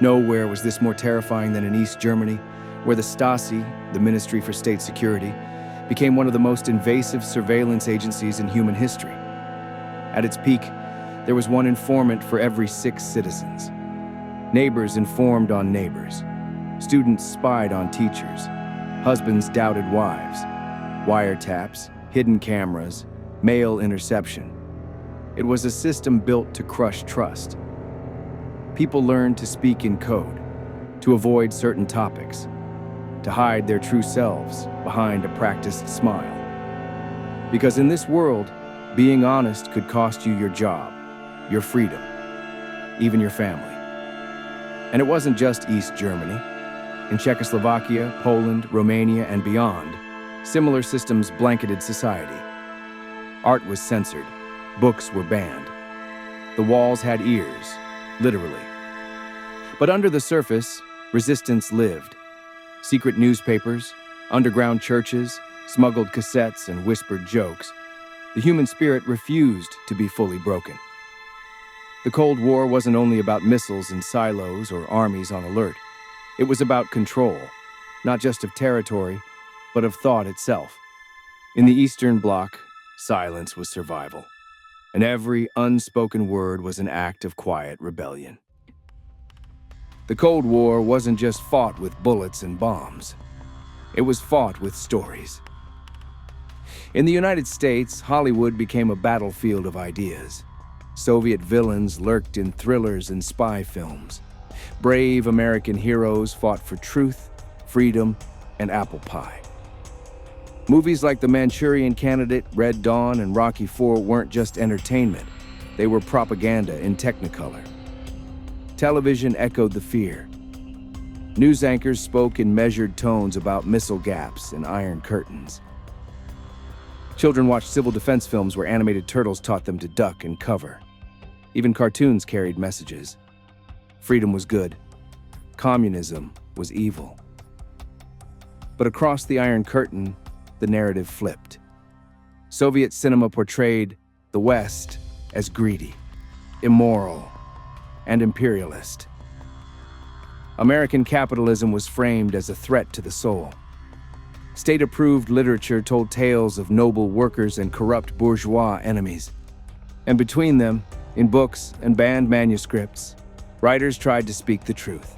Nowhere was this more terrifying than in East Germany, where the Stasi, the Ministry for State Security, became one of the most invasive surveillance agencies in human history. At its peak, there was one informant for every 6 citizens. Neighbors informed on neighbors. Students spied on teachers. Husbands doubted wives. Wiretaps, hidden cameras, mail interception. It was a system built to crush trust. People learned to speak in code, to avoid certain topics, to hide their true selves behind a practiced smile. Because in this world, being honest could cost you your job, your freedom, even your family. And it wasn't just East Germany. In Czechoslovakia, Poland, Romania, and beyond, similar systems blanketed society. Art was censored, books were banned. The walls had ears, literally. But under the surface, resistance lived. Secret newspapers, underground churches, smuggled cassettes, and whispered jokes. The human spirit refused to be fully broken. The Cold War wasn't only about missiles in silos or armies on alert. It was about control, not just of territory, but of thought itself. In the Eastern Bloc, silence was survival, and every unspoken word was an act of quiet rebellion. The Cold War wasn't just fought with bullets and bombs. It was fought with stories. In the United States, Hollywood became a battlefield of ideas. Soviet villains lurked in thrillers and spy films. Brave American heroes fought for truth, freedom, and apple pie. Movies like The Manchurian Candidate, Red Dawn, and Rocky IV weren't just entertainment. They were propaganda in Technicolor. Television echoed the fear. News anchors spoke in measured tones about missile gaps and iron curtains. Children watched civil defense films where animated turtles taught them to duck and cover. Even cartoons carried messages. Freedom was good. Communism was evil. But across the Iron Curtain, the narrative flipped. Soviet cinema portrayed the West as greedy, immoral, and imperialist. American capitalism was framed as a threat to the soul. State-approved literature told tales of noble workers and corrupt bourgeois enemies. And between them, in books and banned manuscripts, writers tried to speak the truth.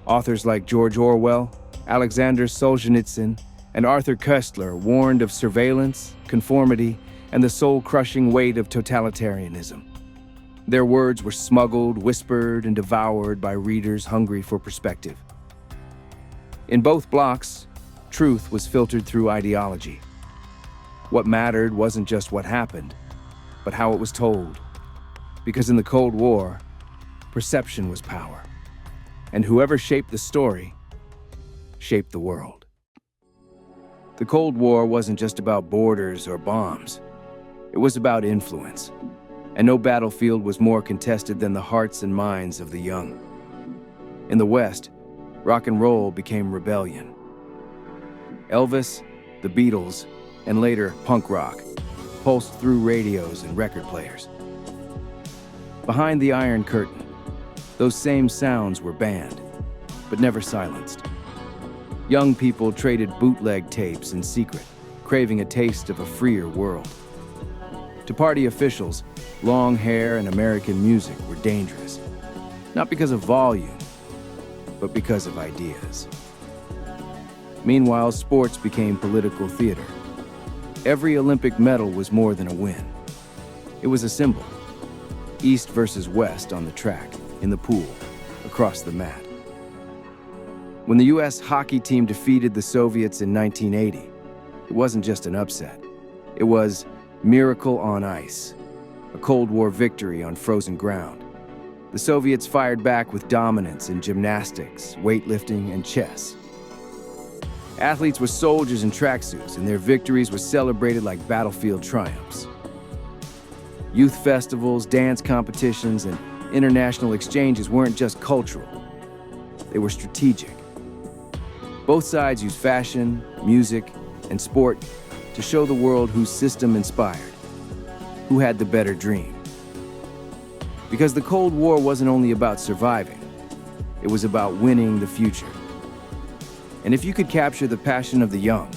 Authors like George Orwell, Alexander Solzhenitsyn, and Arthur Koestler warned of surveillance, conformity, and the soul-crushing weight of totalitarianism. Their words were smuggled, whispered, and devoured by readers hungry for perspective. In both blocks, truth was filtered through ideology. What mattered wasn't just what happened, but how it was told. Because in the Cold War, perception was power. And whoever shaped the story shaped the world. The Cold War wasn't just about borders or bombs. It was about influence. And no battlefield was more contested than the hearts and minds of the young. In the West, rock and roll became rebellion. Elvis, the Beatles, and later punk rock pulsed through radios and record players. Behind the Iron Curtain, those same sounds were banned, but never silenced. Young people traded bootleg tapes in secret, craving a taste of a freer world. To party officials, long hair and American music were dangerous, not because of volume, but because of ideas. Meanwhile, sports became political theater. Every Olympic medal was more than a win. It was a symbol. East versus West on the track, in the pool, across the mat. When the U.S. hockey team defeated the Soviets in 1980, it wasn't just an upset. It was miracle on ice, a Cold War victory on frozen ground. The Soviets fired back with dominance in gymnastics, weightlifting, and chess. Athletes were soldiers in tracksuits, and their victories were celebrated like battlefield triumphs. Youth festivals, dance competitions, and international exchanges weren't just cultural. They were strategic. Both sides used fashion, music, and sport to show the world whose system inspired, who had the better dream. Because the Cold War wasn't only about surviving, it was about winning the future. And if you could capture the passion of the young,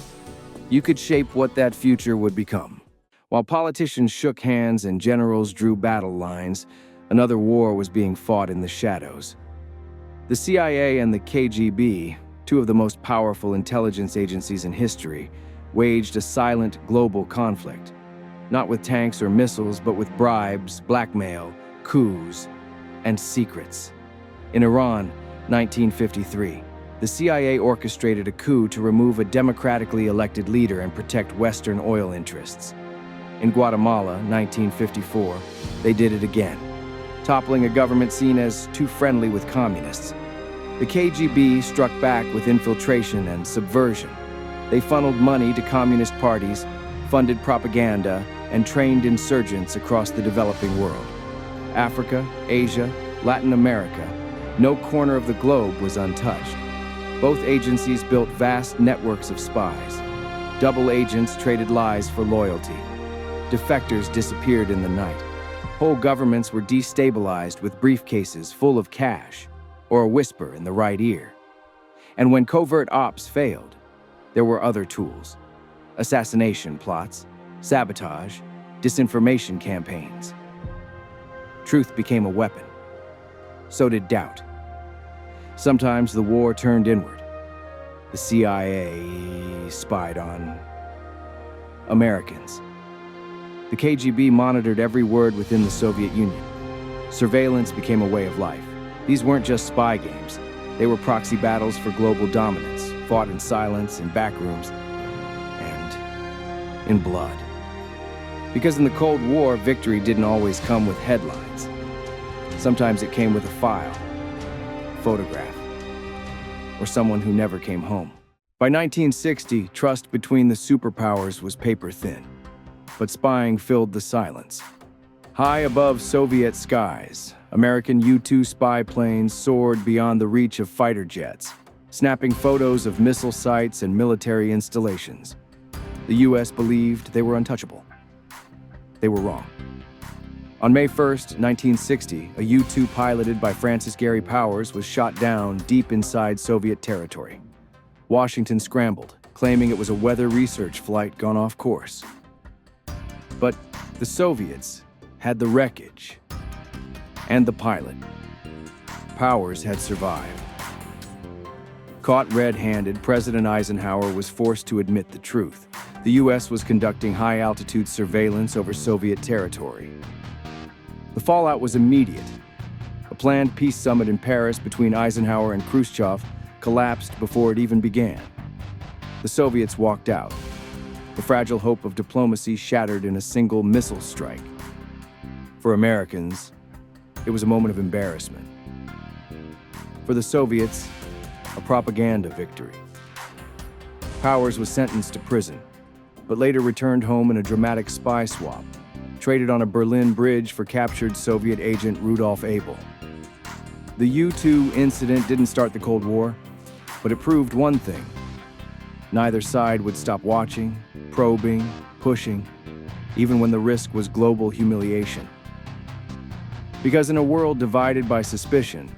you could shape what that future would become. While politicians shook hands and generals drew battle lines, another war was being fought in the shadows. The CIA and the KGB, two of the most powerful intelligence agencies in history, waged a silent global conflict, not with tanks or missiles, but with bribes, blackmail, coups, and secrets. In Iran, 1953, the CIA orchestrated a coup to remove a democratically elected leader and protect Western oil interests. In Guatemala, 1954, they did it again, toppling a government seen as too friendly with communists. The KGB struck back with infiltration and subversion. They funneled money to communist parties, funded propaganda, and trained insurgents across the developing world. Africa, Asia, Latin America, no corner of the globe was untouched. Both agencies built vast networks of spies. Double agents traded lies for loyalty. Defectors disappeared in the night. Whole governments were destabilized with briefcases full of cash, or a whisper in the right ear. And when covert ops failed, there were other tools: assassination plots, sabotage, disinformation campaigns. Truth became a weapon. So did doubt. Sometimes the war turned inward. The CIA spied on Americans. The KGB monitored every word within the Soviet Union. Surveillance became a way of life. These weren't just spy games. They were proxy battles for global dominance, fought in silence, in backrooms, and in blood. Because in the Cold War, victory didn't always come with headlines. Sometimes it came with a file, photograph, or someone who never came home. By 1960, trust between the superpowers was paper thin. but spying filled the silence. High above Soviet skies, American U-2 spy planes soared beyond the reach of fighter jets, snapping photos of missile sites and military installations. The U.S. believed they were untouchable. They were wrong. On May 1st, 1960, a U-2 piloted by Francis Gary Powers was shot down deep inside Soviet territory. Washington scrambled, claiming it was a weather research flight gone off course. But the Soviets had the wreckage and the pilot. Powers had survived. Caught red-handed, President Eisenhower was forced to admit the truth. The U.S. was conducting high-altitude surveillance over Soviet territory. The fallout was immediate. A planned peace summit in Paris between Eisenhower and Khrushchev collapsed before it even began. The Soviets walked out. The fragile hope of diplomacy shattered in a single missile strike. For Americans, it was a moment of embarrassment. For the Soviets, a propaganda victory. Powers was sentenced to prison, but later returned home in a dramatic spy swap, traded on a Berlin bridge for captured Soviet agent Rudolf Abel. The U-2 incident didn't start the Cold War, but it proved one thing. Neither side would stop watching, probing, pushing, even when the risk was global humiliation. Because in a world divided by suspicion,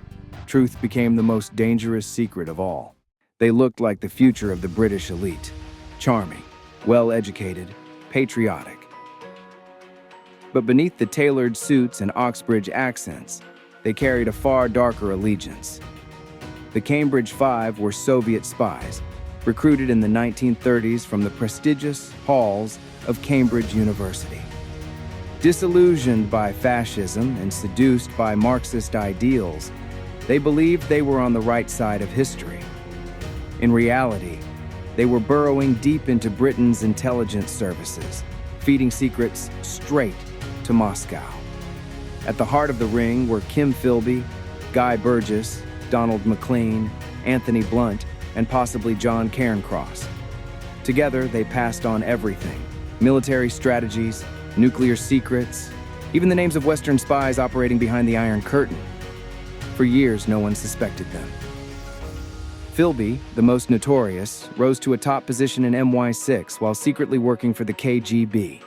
truth became the most dangerous secret of all. They looked like the future of the British elite, charming, well-educated, patriotic. But beneath the tailored suits and Oxbridge accents, they carried a far darker allegiance. The Cambridge Five were Soviet spies, recruited in the 1930s from the prestigious halls of Cambridge University. Disillusioned by fascism and seduced by Marxist ideals, they believed they were on the right side of history. In reality, they were burrowing deep into Britain's intelligence services, feeding secrets straight to Moscow. At the heart of the ring were Kim Philby, Guy Burgess, Donald MacLean, Anthony Blunt, and possibly John Cairncross. Together, they passed on everything: military strategies, nuclear secrets, even the names of Western spies operating behind the Iron Curtain. For years, no one suspected them. Philby, the most notorious, rose to a top position in MI6 while secretly working for the KGB.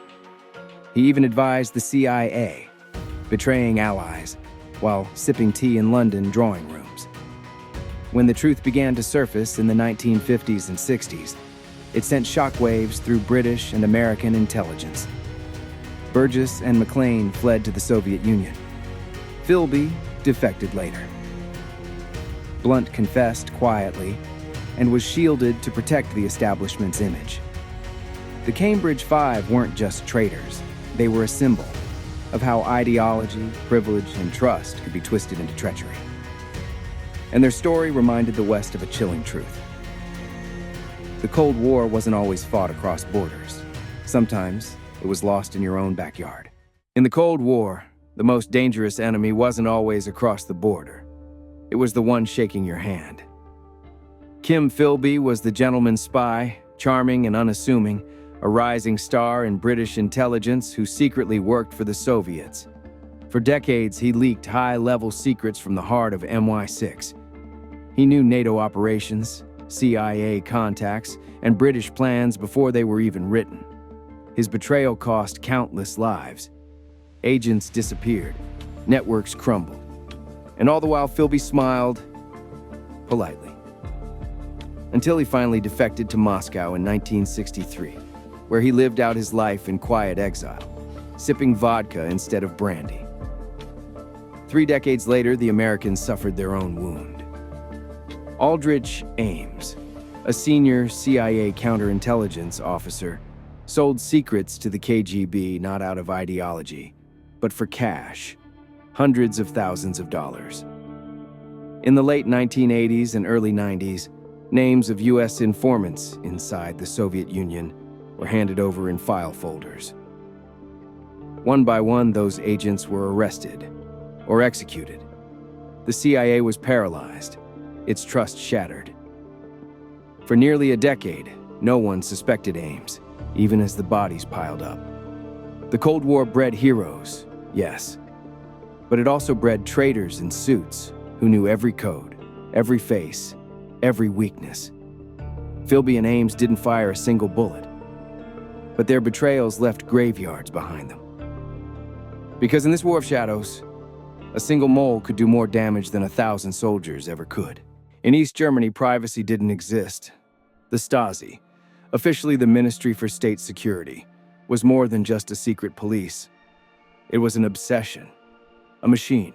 He even advised the CIA, betraying allies, while sipping tea in London drawing rooms. When the truth began to surface in the 1950s and 60s, it sent shockwaves through British and American intelligence. Burgess and MacLean fled to the Soviet Union. Philby defected later. Blunt confessed quietly and was shielded to protect the establishment's image. The Cambridge Five weren't just traitors. They were a symbol of how ideology, privilege, and trust could be twisted into treachery. And their story reminded the West of a chilling truth. The Cold War wasn't always fought across borders. Sometimes it was lost in your own backyard. In the Cold War, the most dangerous enemy wasn't always across the border. It was the one shaking your hand. Kim Philby was the gentleman spy, charming and unassuming, a rising star in British intelligence who secretly worked for the Soviets. For decades, he leaked high-level secrets from the heart of MI6. He knew NATO operations, CIA contacts, and British plans before they were even written. His betrayal cost countless lives. Agents disappeared, networks crumbled, and all the while Philby smiled politely. Until he finally defected to Moscow in 1963. Where he lived out his life in quiet exile, sipping vodka instead of brandy. 3 decades later, the Americans suffered their own wound. Aldrich Ames, a senior CIA counterintelligence officer, sold secrets to the KGB not out of ideology, but for cash, hundreds of thousands of dollars. In the late 1980s and early 90s, names of U.S. informants inside the Soviet Union were handed over in file folders. One by one, those agents were arrested or executed. The CIA was paralyzed, its trust shattered. For nearly a decade, no one suspected Ames, even as the bodies piled up. The Cold War bred heroes, yes, but it also bred traitors in suits who knew every code, every face, every weakness. Philby and Ames didn't fire a single bullet, but their betrayals left graveyards behind them. Because in this war of shadows, a single mole could do more damage than 1,000 soldiers ever could. In East Germany, privacy didn't exist. The Stasi, officially the Ministry for State Security, was more than just a secret police. It was an obsession, a machine,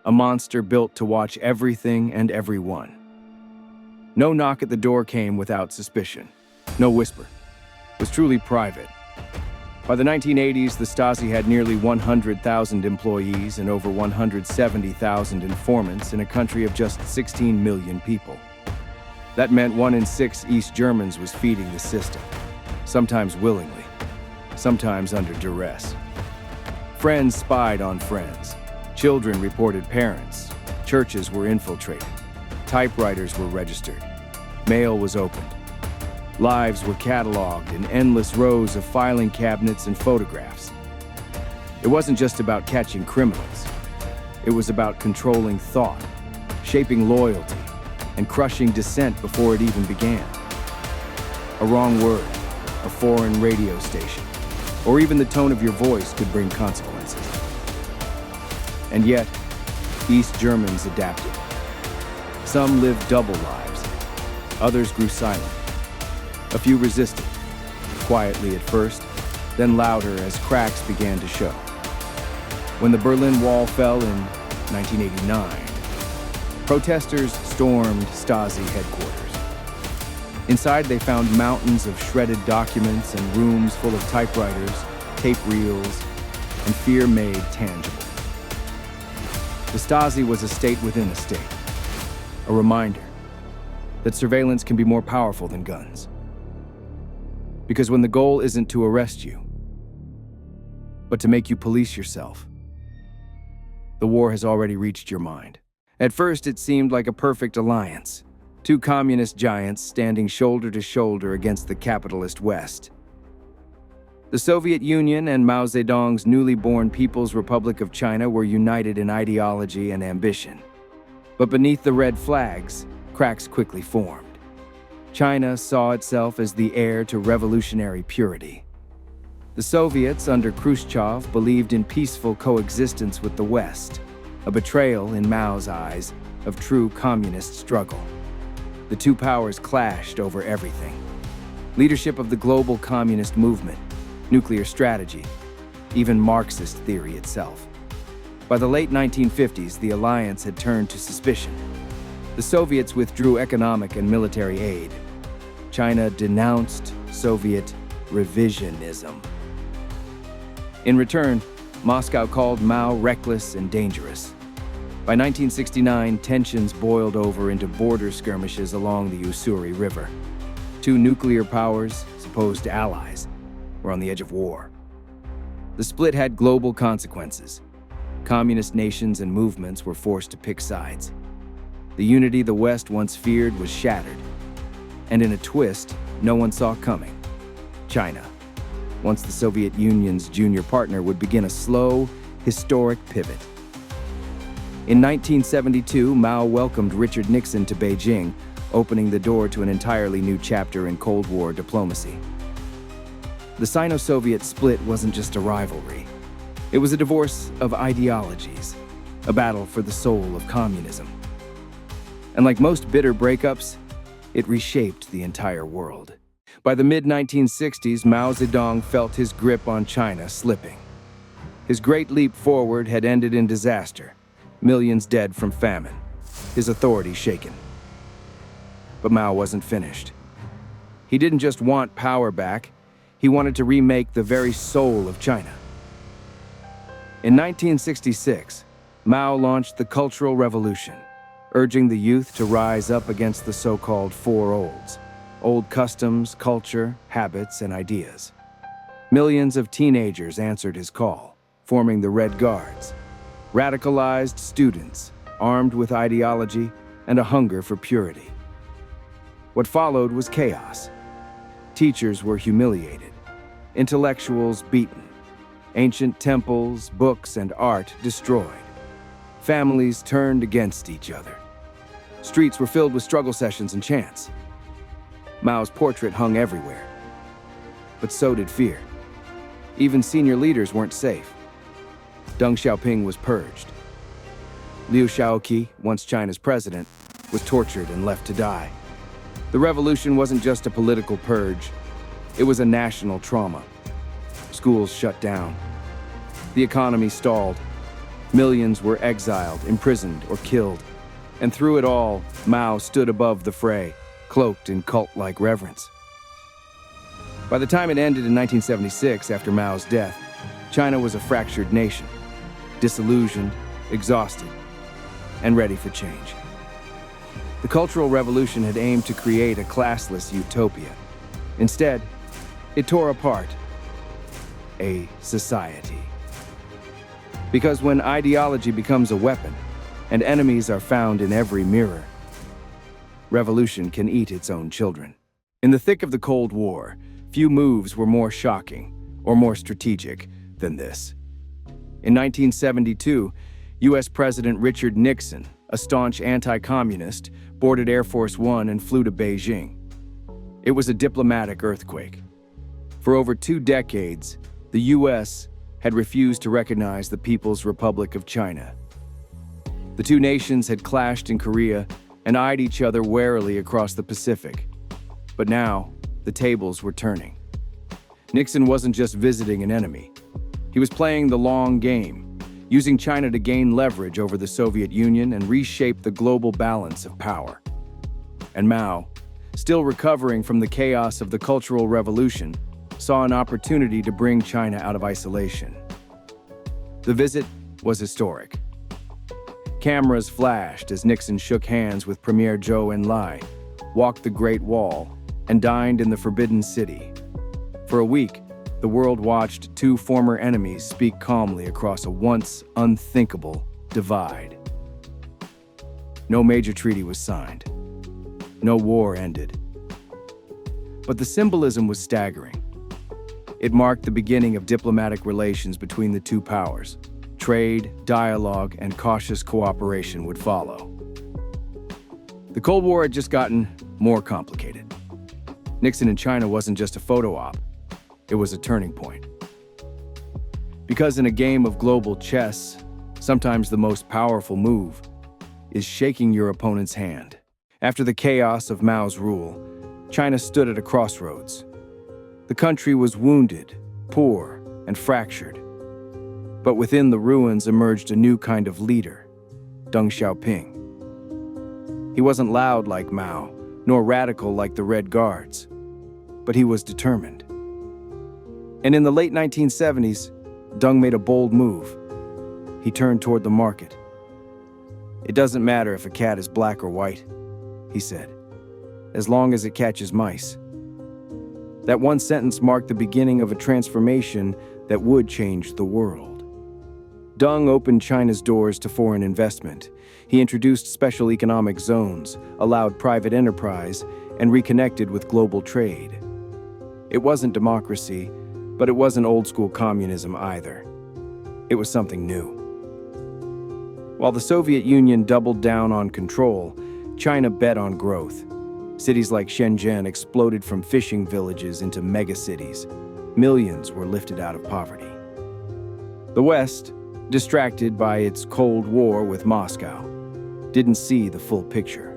a monster built to watch everything and everyone. No knock at the door came without suspicion. No whisper. It was truly private. By the 1980s, the Stasi had nearly 100,000 employees and over 170,000 informants in a country of just 16 million people. That meant 1 in 6 East Germans was feeding the system, sometimes willingly, sometimes under duress. Friends spied on friends. Children reported parents. Churches were infiltrated. Typewriters were registered. Mail was opened. Lives were cataloged in endless rows of filing cabinets and photographs. It wasn't just about catching criminals. It was about controlling thought, shaping loyalty, and crushing dissent before it even began. A wrong word, a foreign radio station, or even the tone of your voice could bring consequences. And yet, East Germans adapted. Some lived double lives. Others grew silent. A few resisted, quietly at first, then louder as cracks began to show. When the Berlin Wall fell in 1989, protesters stormed Stasi headquarters. Inside, they found mountains of shredded documents and rooms full of typewriters, tape reels, and fear made tangible. The Stasi was a state within a state, a reminder that surveillance can be more powerful than guns. Because when the goal isn't to arrest you, but to make you police yourself, the war has already reached your mind. At first, it seemed like a perfect alliance. 2 communist giants standing shoulder to shoulder against the capitalist West. The Soviet Union and Mao Zedong's newly born People's Republic of China were united in ideology and ambition. But beneath the red flags, cracks quickly formed. China saw itself as the heir to revolutionary purity. The Soviets under Khrushchev believed in peaceful coexistence with the West, a betrayal in Mao's eyes of true communist struggle. The 2 powers clashed over everything: leadership of the global communist movement, nuclear strategy, even Marxist theory itself. By the late 1950s, the alliance had turned to suspicion. The Soviets withdrew economic and military aid. China denounced Soviet revisionism. In return, Moscow called Mao reckless and dangerous. By 1969, tensions boiled over into border skirmishes along the Ussuri River. 2 nuclear powers, supposed allies, were on the edge of war. The split had global consequences. Communist nations and movements were forced to pick sides. The unity the West once feared was shattered. And in a twist no one saw coming, China, once the Soviet Union's junior partner, would begin a slow, historic pivot. In 1972, Mao welcomed Richard Nixon to Beijing, opening the door to an entirely new chapter in Cold War diplomacy. The Sino-Soviet split wasn't just a rivalry. It was a divorce of ideologies, a battle for the soul of communism. And like most bitter breakups, it reshaped the entire world. By the mid-1960s, Mao Zedong felt his grip on China slipping. His great leap forward had ended in disaster, millions dead from famine, his authority shaken. But Mao wasn't finished. He didn't just want power back, he wanted to remake the very soul of China. In 1966, Mao launched the Cultural Revolution, urging the youth to rise up against the so-called Four Olds: old customs, culture, habits, and ideas. Millions of teenagers answered his call, forming the Red Guards, radicalized students, armed with ideology and a hunger for purity. What followed was chaos. Teachers were humiliated, intellectuals beaten, Ancient temples, books, and art destroyed. Families turned against each other. Streets were filled with struggle sessions and chants. Mao's portrait hung everywhere. But so did fear. Even senior leaders weren't safe. Deng Xiaoping was purged. Liu Shaoqi, once China's president, was tortured and left to die. The revolution wasn't just a political purge. It was a national trauma. Schools shut down. The economy stalled. Millions were exiled, imprisoned, or killed. And through it all, Mao stood above the fray, cloaked in cult-like reverence. By the time it ended in 1976, after Mao's death, China was a fractured nation, disillusioned, exhausted, and ready for change. The Cultural Revolution had aimed to create a classless utopia. Instead, it tore apart a society. Because when ideology becomes a weapon, and enemies are found in every mirror, revolution can eat its own children. In the thick of the Cold War, few moves were more shocking or more strategic than this. In 1972, U.S. President Richard Nixon, a staunch anti-communist, boarded Air Force One and flew to Beijing. It was a diplomatic earthquake. For over 2 decades, the U.S. had refused to recognize the People's Republic of China. The two nations had clashed in Korea and eyed each other warily across the Pacific. But now, the tables were turning. Nixon wasn't just visiting an enemy. He was playing the long game, using China to gain leverage over the Soviet Union and reshape the global balance of power. And Mao, still recovering from the chaos of the Cultural Revolution, saw an opportunity to bring China out of isolation. The visit was historic. Cameras flashed as Nixon shook hands with Premier Zhou Enlai, walked the Great Wall, and dined in the Forbidden City. For a week, the world watched two former enemies speak calmly across a once unthinkable divide. No major treaty was signed. No war ended. But the symbolism was staggering. It marked the beginning of diplomatic relations between the two powers. Trade, dialogue, and cautious cooperation would follow. The Cold War had just gotten more complicated. Nixon in China wasn't just a photo op. It was a turning point. Because in a game of global chess, sometimes the most powerful move is shaking your opponent's hand. After the chaos of Mao's rule, China stood at a crossroads. The country was wounded, poor, and fractured. But within the ruins emerged a new kind of leader, Deng Xiaoping. He wasn't loud like Mao, nor radical like the Red Guards, but he was determined. And in the late 1970s, Deng made a bold move. He turned toward the market. "It doesn't matter if a cat is black or white," he said, "as long as it catches mice." That one sentence marked the beginning of a transformation that would change the world. Deng opened China's doors to foreign investment. He introduced special economic zones, allowed private enterprise, and reconnected with global trade. It wasn't democracy, but it wasn't old-school communism either. It was something new. While the Soviet Union doubled down on control, China bet on growth. Cities like Shenzhen exploded from fishing villages into megacities. Millions were lifted out of poverty. The West, distracted by its Cold War with Moscow, didn't see the full picture.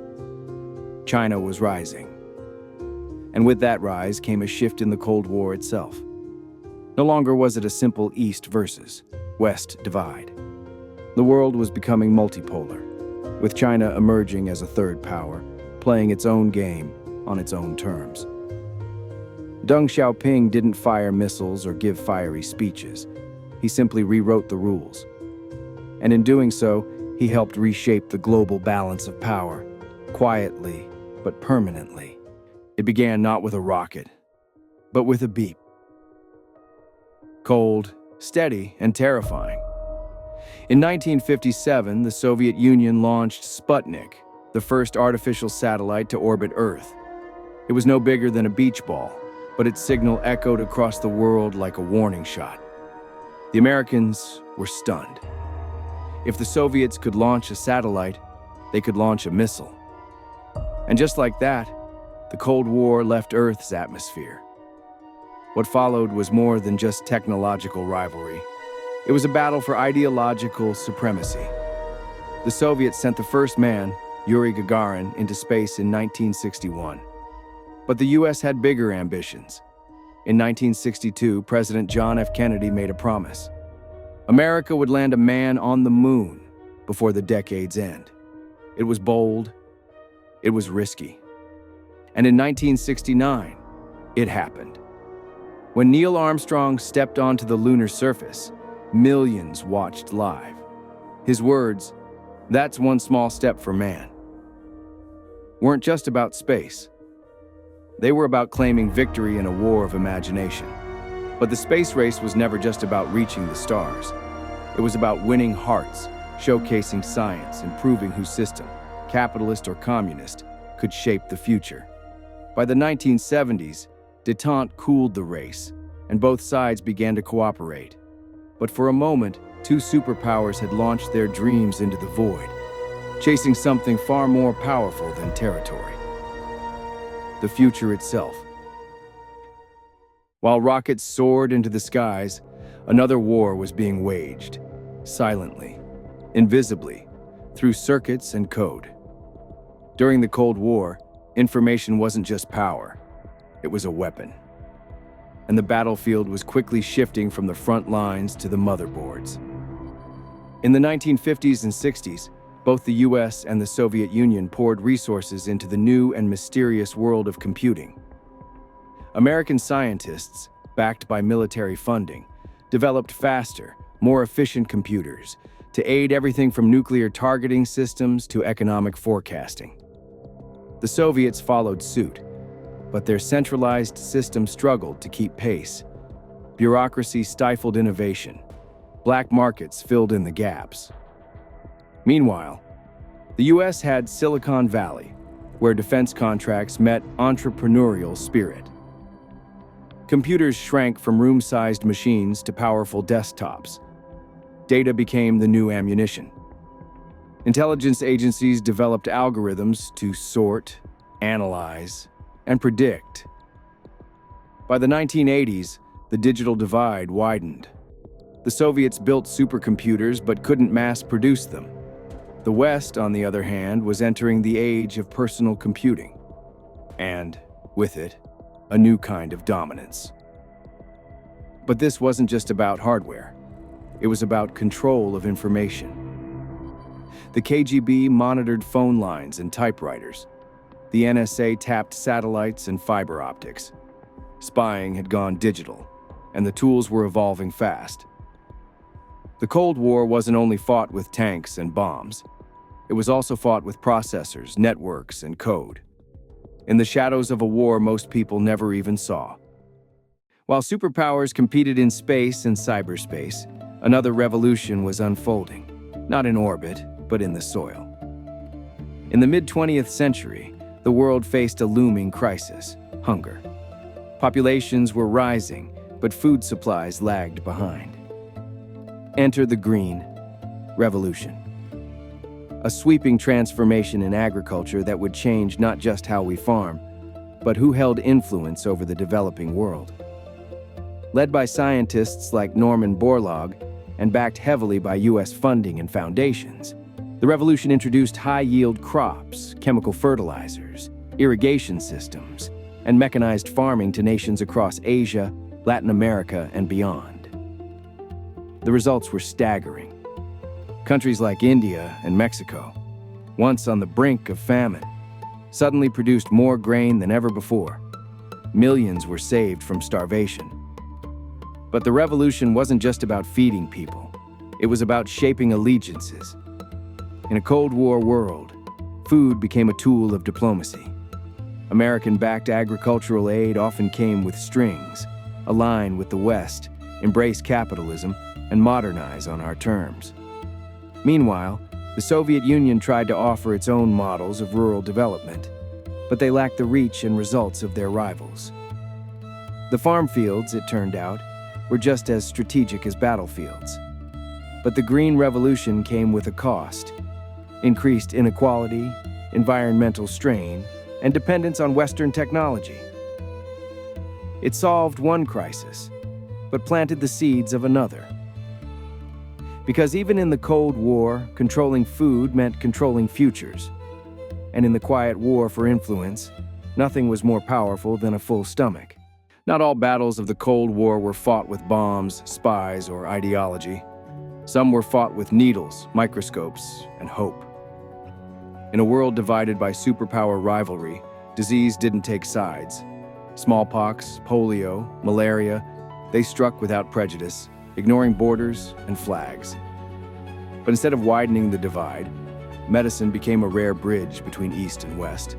China was rising. And with that rise came a shift in the Cold War itself. No longer was it a simple East versus West divide. The world was becoming multipolar, with China emerging as a third power, playing its own game on its own terms. Deng Xiaoping didn't fire missiles or give fiery speeches. He simply rewrote the rules. And in doing so, he helped reshape the global balance of power, quietly but permanently. It began not with a rocket, but with a beep. Cold, steady, and terrifying. In 1957, the Soviet Union launched Sputnik, the first artificial satellite to orbit Earth. It was no bigger than a beach ball, but its signal echoed across the world like a warning shot. The Americans were stunned. If the Soviets could launch a satellite, they could launch a missile. And just like that, the Cold War left Earth's atmosphere. What followed was more than just technological rivalry. It was a battle for ideological supremacy. The Soviets sent the first man, Yuri Gagarin, into space in 1961. But the US had bigger ambitions. In 1962, President John F. Kennedy made a promise. America would land a man on the moon before the decade's end. It was bold, it was risky. And in 1969, it happened. When Neil Armstrong stepped onto the lunar surface, millions watched live. His words, "That's one small step for man," weren't just about space. They were about claiming victory in a war of imagination. But the space race was never just about reaching the stars. It was about winning hearts, showcasing science, and proving whose system, capitalist or communist, could shape the future. By the 1970s, détente cooled the race, and both sides began to cooperate. But for a moment, two superpowers had launched their dreams into the void, chasing something far more powerful than territory: the future itself. While rockets soared into the skies, another war was being waged, silently, invisibly, through circuits and code. During the Cold War, information wasn't just power, it was a weapon. And the battlefield was quickly shifting from the front lines to the motherboards. In the 1950s and 60s, both the US and the Soviet Union poured resources into the new and mysterious world of computing. American scientists, backed by military funding, developed faster, more efficient computers to aid everything from nuclear targeting systems to economic forecasting. The Soviets followed suit, but their centralized system struggled to keep pace. Bureaucracy stifled innovation. Black markets filled in the gaps. Meanwhile, the US had Silicon Valley, where defense contracts met entrepreneurial spirit. Computers shrank from room-sized machines to powerful desktops. Data became the new ammunition. Intelligence agencies developed algorithms to sort, analyze, and predict. By the 1980s, the digital divide widened. The Soviets built supercomputers but couldn't mass-produce them. The West, on the other hand, was entering the age of personal computing. And, with it, a new kind of dominance. But this wasn't just about hardware. It was about control of information. The KGB monitored phone lines and typewriters. The NSA tapped satellites and fiber optics. Spying had gone digital, and the tools were evolving fast. The Cold War wasn't only fought with tanks and bombs. It was also fought with processors, networks, and code. In the shadows of a war most people never even saw. While superpowers competed in space and cyberspace, another revolution was unfolding, not in orbit, but in the soil. In the mid-20th century, the world faced a looming crisis: hunger. Populations were rising, but food supplies lagged behind. Enter the Green Revolution. A sweeping transformation in agriculture that would change not just how we farm, but who held influence over the developing world. Led by scientists like Norman Borlaug and backed heavily by US funding and foundations, the revolution introduced high-yield crops, chemical fertilizers, irrigation systems, and mechanized farming to nations across Asia, Latin America, and beyond. The results were staggering. Countries like India and Mexico, once on the brink of famine, suddenly produced more grain than ever before. Millions were saved from starvation. But the revolution wasn't just about feeding people. It was about shaping allegiances. In a Cold War world, food became a tool of diplomacy. American-backed agricultural aid often came with strings: align with the West, embrace capitalism, and modernize on our terms. Meanwhile, the Soviet Union tried to offer its own models of rural development, but they lacked the reach and results of their rivals. The farm fields, it turned out, were just as strategic as battlefields. But the Green Revolution came with a cost: increased inequality, environmental strain, and dependence on Western technology. It solved one crisis, but planted the seeds of another. Because even in the Cold War, controlling food meant controlling futures. And in the quiet war for influence, nothing was more powerful than a full stomach. Not all battles of the Cold War were fought with bombs, spies, or ideology. Some were fought with needles, microscopes, and hope. In a world divided by superpower rivalry, disease didn't take sides. Smallpox, polio, malaria, they struck without prejudice, ignoring borders and flags. But instead of widening the divide, medicine became a rare bridge between East and West.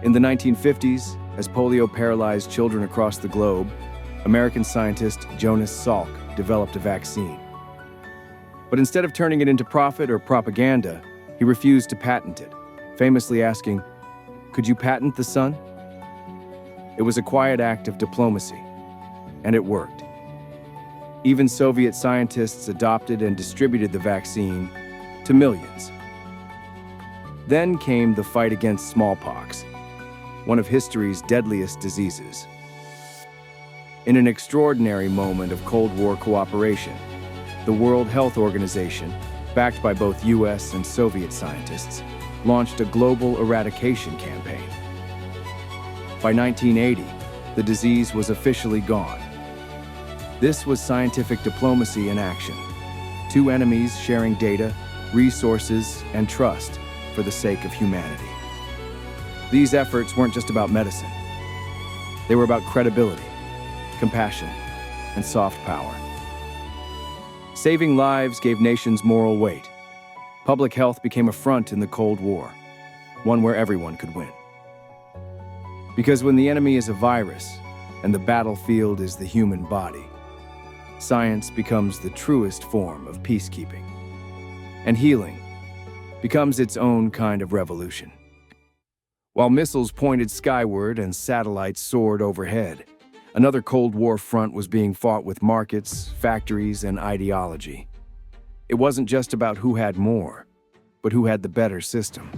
In the 1950s, as polio paralyzed children across the globe, American scientist Jonas Salk developed a vaccine. But instead of turning it into profit or propaganda, he refused to patent it, famously asking, "Could you patent the sun?" It was a quiet act of diplomacy, and it worked. Even Soviet scientists adopted and distributed the vaccine to millions. Then came the fight against smallpox, one of history's deadliest diseases. In an extraordinary moment of Cold War cooperation, the World Health Organization, backed by both US and Soviet scientists, launched a global eradication campaign. By 1980, the disease was officially gone. This was scientific diplomacy in action. Two enemies sharing data, resources, and trust for the sake of humanity. These efforts weren't just about medicine. They were about credibility, compassion, and soft power. Saving lives gave nations moral weight. Public health became a front in the Cold War, one where everyone could win. Because when the enemy is a virus and the battlefield is the human body, science becomes the truest form of peacekeeping. And healing becomes its own kind of revolution. While missiles pointed skyward and satellites soared overhead, another Cold War front was being fought with markets, factories, and ideology. It wasn't just about who had more, but who had the better system.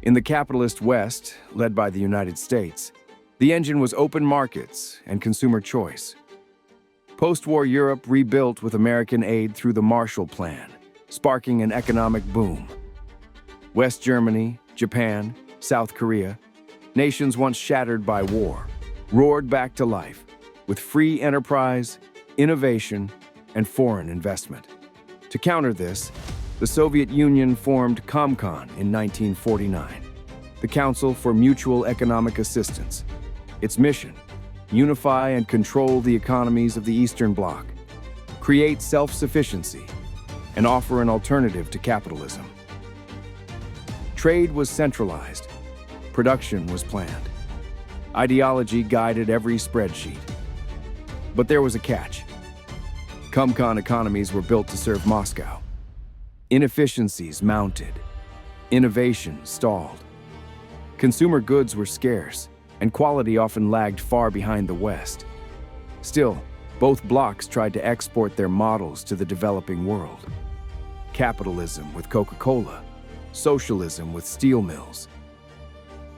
In the capitalist West, led by the United States, the engine was open markets and consumer choice. Post-war Europe rebuilt with American aid through the Marshall Plan, sparking an economic boom. West Germany, Japan, South Korea, nations once shattered by war, roared back to life with free enterprise, innovation, and foreign investment. To counter this, the Soviet Union formed COMCON in 1949, the Council for Mutual Economic Assistance. Its mission: unify and control the economies of the Eastern Bloc, create self-sufficiency, and offer an alternative to capitalism. Trade was centralized, production was planned. Ideology guided every spreadsheet. But there was a catch. COMCON economies were built to serve Moscow. Inefficiencies mounted. Innovation stalled. Consumer goods were scarce, and quality often lagged far behind the West. Still, both blocs tried to export their models to the developing world. Capitalism with Coca-Cola, socialism with steel mills.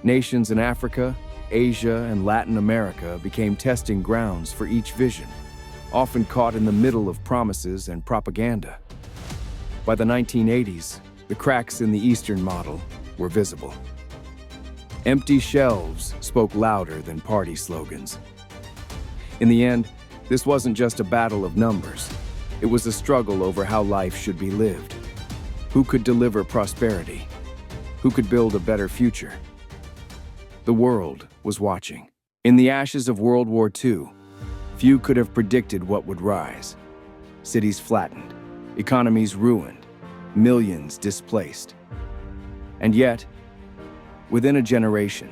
Nations in Africa, Asia, and Latin America became testing grounds for each vision, often caught in the middle of promises and propaganda. By the 1980s, the cracks in the Eastern model were visible. Empty shelves spoke louder than party slogans. In the end, this wasn't just a battle of numbers. It was a struggle over how life should be lived. Who could deliver prosperity? Who could build a better future? The world was watching. In the ashes of World War II, few could have predicted what would rise. Cities flattened, economies ruined, millions displaced. And yet, within a generation,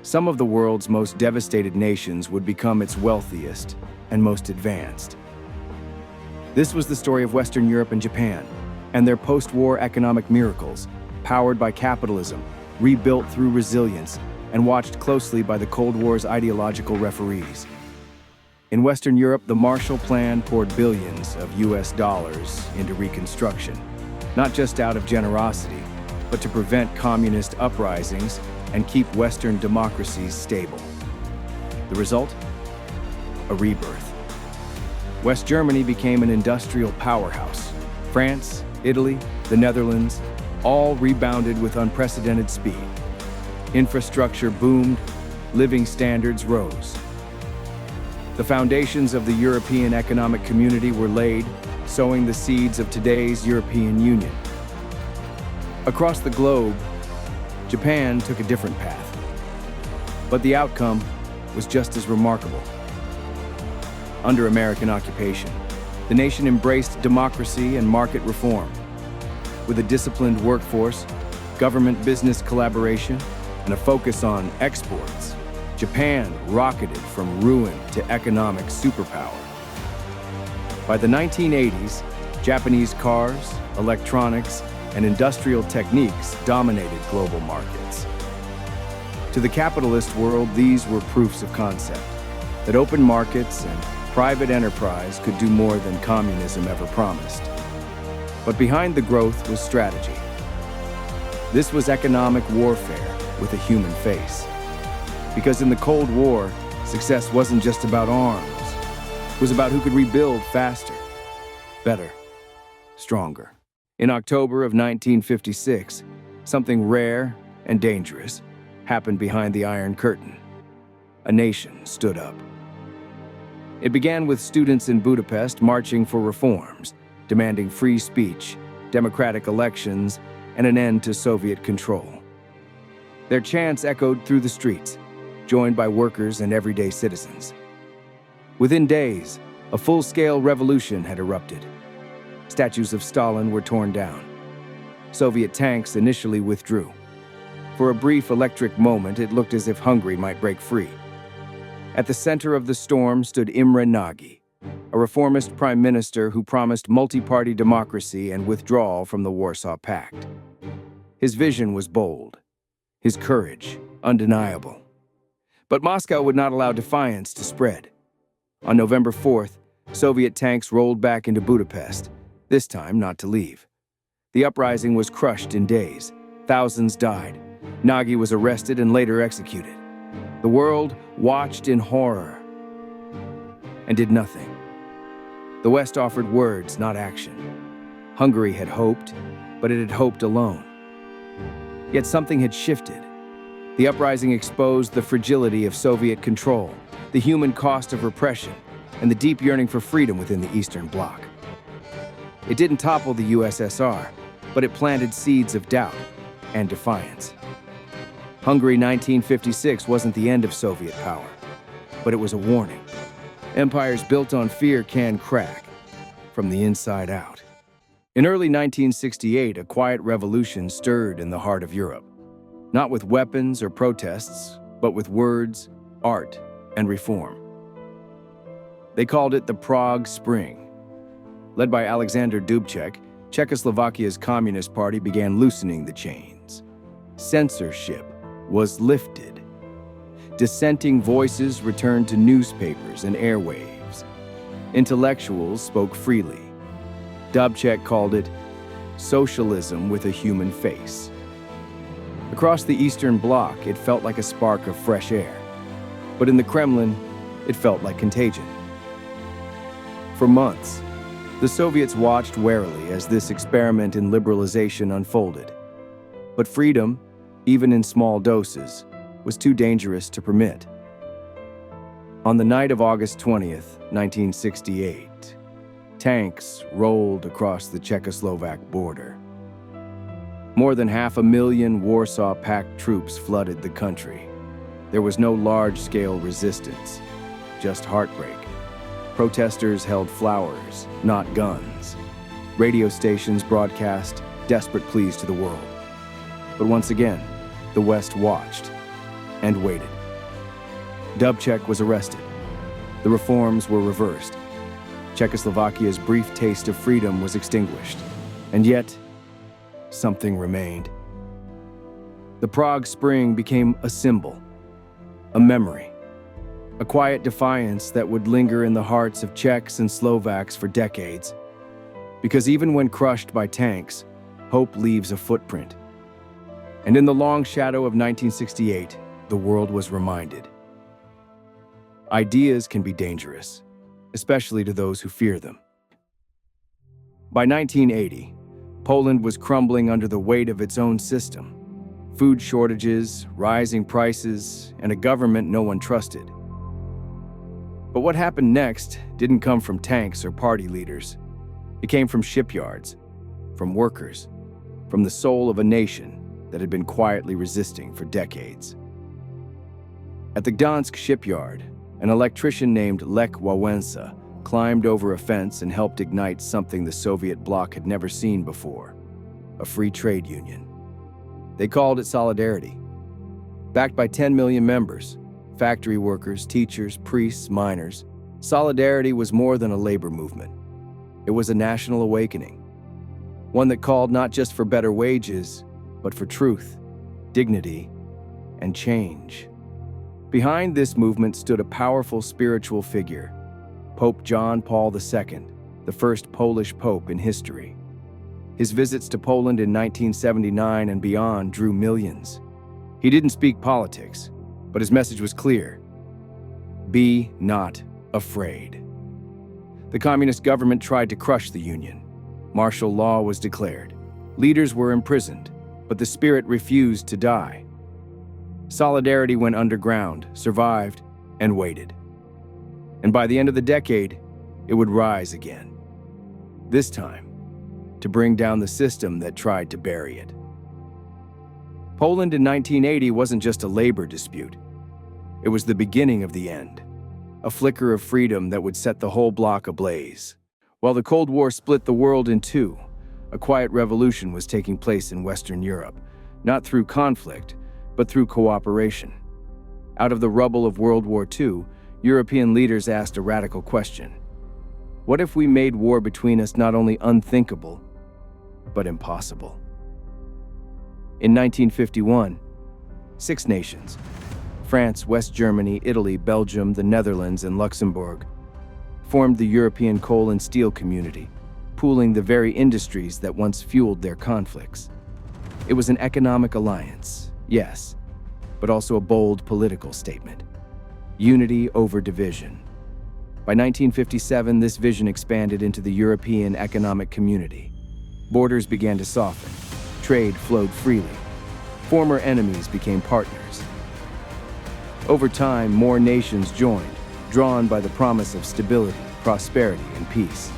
some of the world's most devastated nations would become its wealthiest and most advanced. This was the story of Western Europe and Japan, and their post-war economic miracles, powered by capitalism, rebuilt through resilience, and watched closely by the Cold War's ideological referees. In Western Europe, the Marshall Plan poured billions of US dollars into reconstruction, not just out of generosity, but to prevent communist uprisings and keep Western democracies stable. The result? A rebirth. West Germany became an industrial powerhouse. France, Italy, the Netherlands, all rebounded with unprecedented speed. Infrastructure boomed, living standards rose. The foundations of the European Economic Community were laid, sowing the seeds of today's European Union. Across the globe, Japan took a different path. But the outcome was just as remarkable. Under American occupation, the nation embraced democracy and market reform. With a disciplined workforce, government-business collaboration, and a focus on exports, Japan rocketed from ruin to economic superpower. By the 1980s, Japanese cars, electronics, and industrial techniques dominated global markets. To the capitalist world, these were proofs of concept, that open markets and private enterprise could do more than communism ever promised. But behind the growth was strategy. This was economic warfare with a human face. Because in the Cold War, success wasn't just about arms. It was about who could rebuild faster, better, stronger. In October of 1956, something rare and dangerous happened behind the Iron Curtain. A nation stood up. It began with students in Budapest marching for reforms, demanding free speech, democratic elections, and an end to Soviet control. Their chants echoed through the streets, joined by workers and everyday citizens. Within days, a full-scale revolution had erupted. Statues of Stalin were torn down. Soviet tanks initially withdrew. For a brief electric moment, it looked as if Hungary might break free. At the center of the storm stood Imre Nagy, a reformist prime minister who promised multi-party democracy and withdrawal from the Warsaw Pact. His vision was bold, his courage undeniable. But Moscow would not allow defiance to spread. On November 4th, Soviet tanks rolled back into Budapest, this time not to leave. The uprising was crushed in days. Thousands died. Nagy was arrested and later executed. The world watched in horror and did nothing. The West offered words, not action. Hungary had hoped, but it had hoped alone. Yet something had shifted. The uprising exposed the fragility of Soviet control, the human cost of repression, and the deep yearning for freedom within the Eastern Bloc. It didn't topple the USSR, but it planted seeds of doubt and defiance. Hungary 1956 wasn't the end of Soviet power, but it was a warning. Empires built on fear can crack from the inside out. In early 1968, a quiet revolution stirred in the heart of Europe. Not with weapons or protests, but with words, art, and reform. They called it the Prague Spring. Led by Alexander Dubček, Czechoslovakia's Communist Party began loosening the chains. Censorship was lifted. Dissenting voices returned to newspapers and airwaves. Intellectuals spoke freely. Dubček called it socialism with a human face. Across the Eastern Bloc, it felt like a spark of fresh air. But in the Kremlin, it felt like contagion. For months, the Soviets watched warily as this experiment in liberalization unfolded. But freedom, even in small doses, was too dangerous to permit. On the night of August 20th, 1968, tanks rolled across the Czechoslovak border. More than 500,000 Warsaw Pact troops flooded the country. There was no large-scale resistance, just heartbreak. Protesters held flowers, not guns. Radio stations broadcast desperate pleas to the world. But once again, the West watched and waited. Dubček was arrested. The reforms were reversed. Czechoslovakia's brief taste of freedom was extinguished. And yet, something remained. The Prague Spring became a symbol, a memory, a quiet defiance that would linger in the hearts of Czechs and Slovaks for decades. Because even when crushed by tanks, hope leaves a footprint. And in the long shadow of 1968, the world was reminded. Ideas can be dangerous, especially to those who fear them. By 1980, Poland was crumbling under the weight of its own system. Food shortages, rising prices, and a government no one trusted. But what happened next didn't come from tanks or party leaders. It came from shipyards, from workers, from the soul of a nation that had been quietly resisting for decades. At the Gdansk shipyard, an electrician named Lech Wałęsa climbed over a fence and helped ignite something the Soviet bloc had never seen before: a free trade union. They called it Solidarity. Backed by 10 million members, factory workers, teachers, priests, miners, Solidarity was more than a labor movement. It was a national awakening, one that called not just for better wages, but for truth, dignity, and change. Behind this movement stood a powerful spiritual figure, Pope John Paul II, the first Polish pope in history. His visits to Poland in 1979 and beyond drew millions. He didn't speak politics, but his message was clear: be not afraid. The communist government tried to crush the Union. Martial law was declared. Leaders were imprisoned, but the spirit refused to die. Solidarity went underground, survived, and waited. And by the end of the decade, it would rise again. This time, to bring down the system that tried to bury it. Poland in 1980 wasn't just a labor dispute. It was the beginning of the end, a flicker of freedom that would set the whole bloc ablaze. While the Cold War split the world in two, a quiet revolution was taking place in Western Europe, not through conflict, but through cooperation. Out of the rubble of World War II, European leaders asked a radical question: what if we made war between us not only unthinkable, but impossible? In 1951, 6 nations, France, West Germany, Italy, Belgium, the Netherlands, and Luxembourg, formed the European Coal and Steel Community, pooling the very industries that once fueled their conflicts. It was an economic alliance, yes, but also a bold political statement: unity over division. By 1957, this vision expanded into the European Economic Community. Borders began to soften, trade flowed freely, former enemies became partners. Over time, more nations joined, drawn by the promise of stability, prosperity, and peace.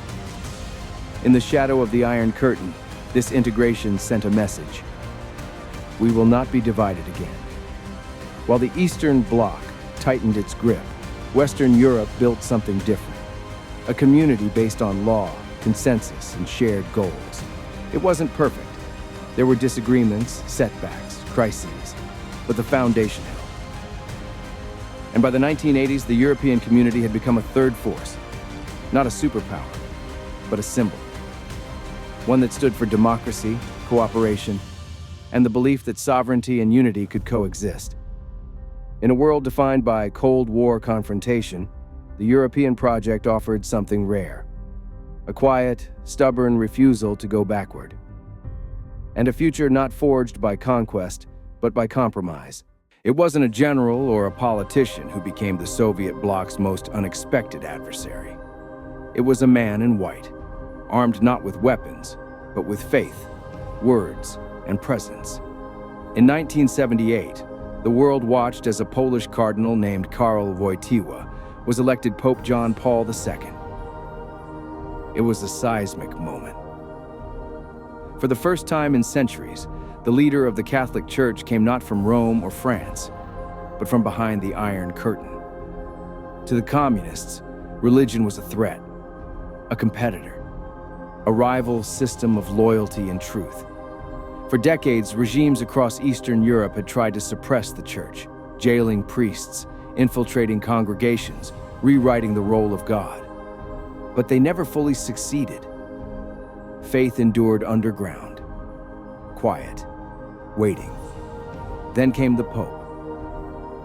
In the shadow of the Iron Curtain, this integration sent a message: we will not be divided again. While the Eastern Bloc tightened its grip, Western Europe built something different: a community based on law, consensus, and shared goals. It wasn't perfect. There were disagreements, setbacks, crises, but the foundation held. And by the 1980s, the European community had become a third force, not a superpower, but a symbol. One that stood for democracy, cooperation, and the belief that sovereignty and unity could coexist. In a world defined by Cold War confrontation, the European project offered something rare: a quiet, stubborn refusal to go backward. And a future not forged by conquest, but by compromise. It wasn't a general or a politician who became the Soviet bloc's most unexpected adversary. It was a man in white, armed not with weapons, but with faith, words, and presence. In 1978, the world watched as a Polish cardinal named Karol Wojtyła was elected Pope John Paul II. It was a seismic moment. For the first time in centuries, the leader of the Catholic Church came not from Rome or France, but from behind the Iron Curtain. To the communists, religion was a threat, a competitor, a rival system of loyalty and truth. For decades, regimes across Eastern Europe had tried to suppress the church, jailing priests, infiltrating congregations, rewriting the role of God. But they never fully succeeded. Faith endured underground, quiet, waiting. Then came the Pope.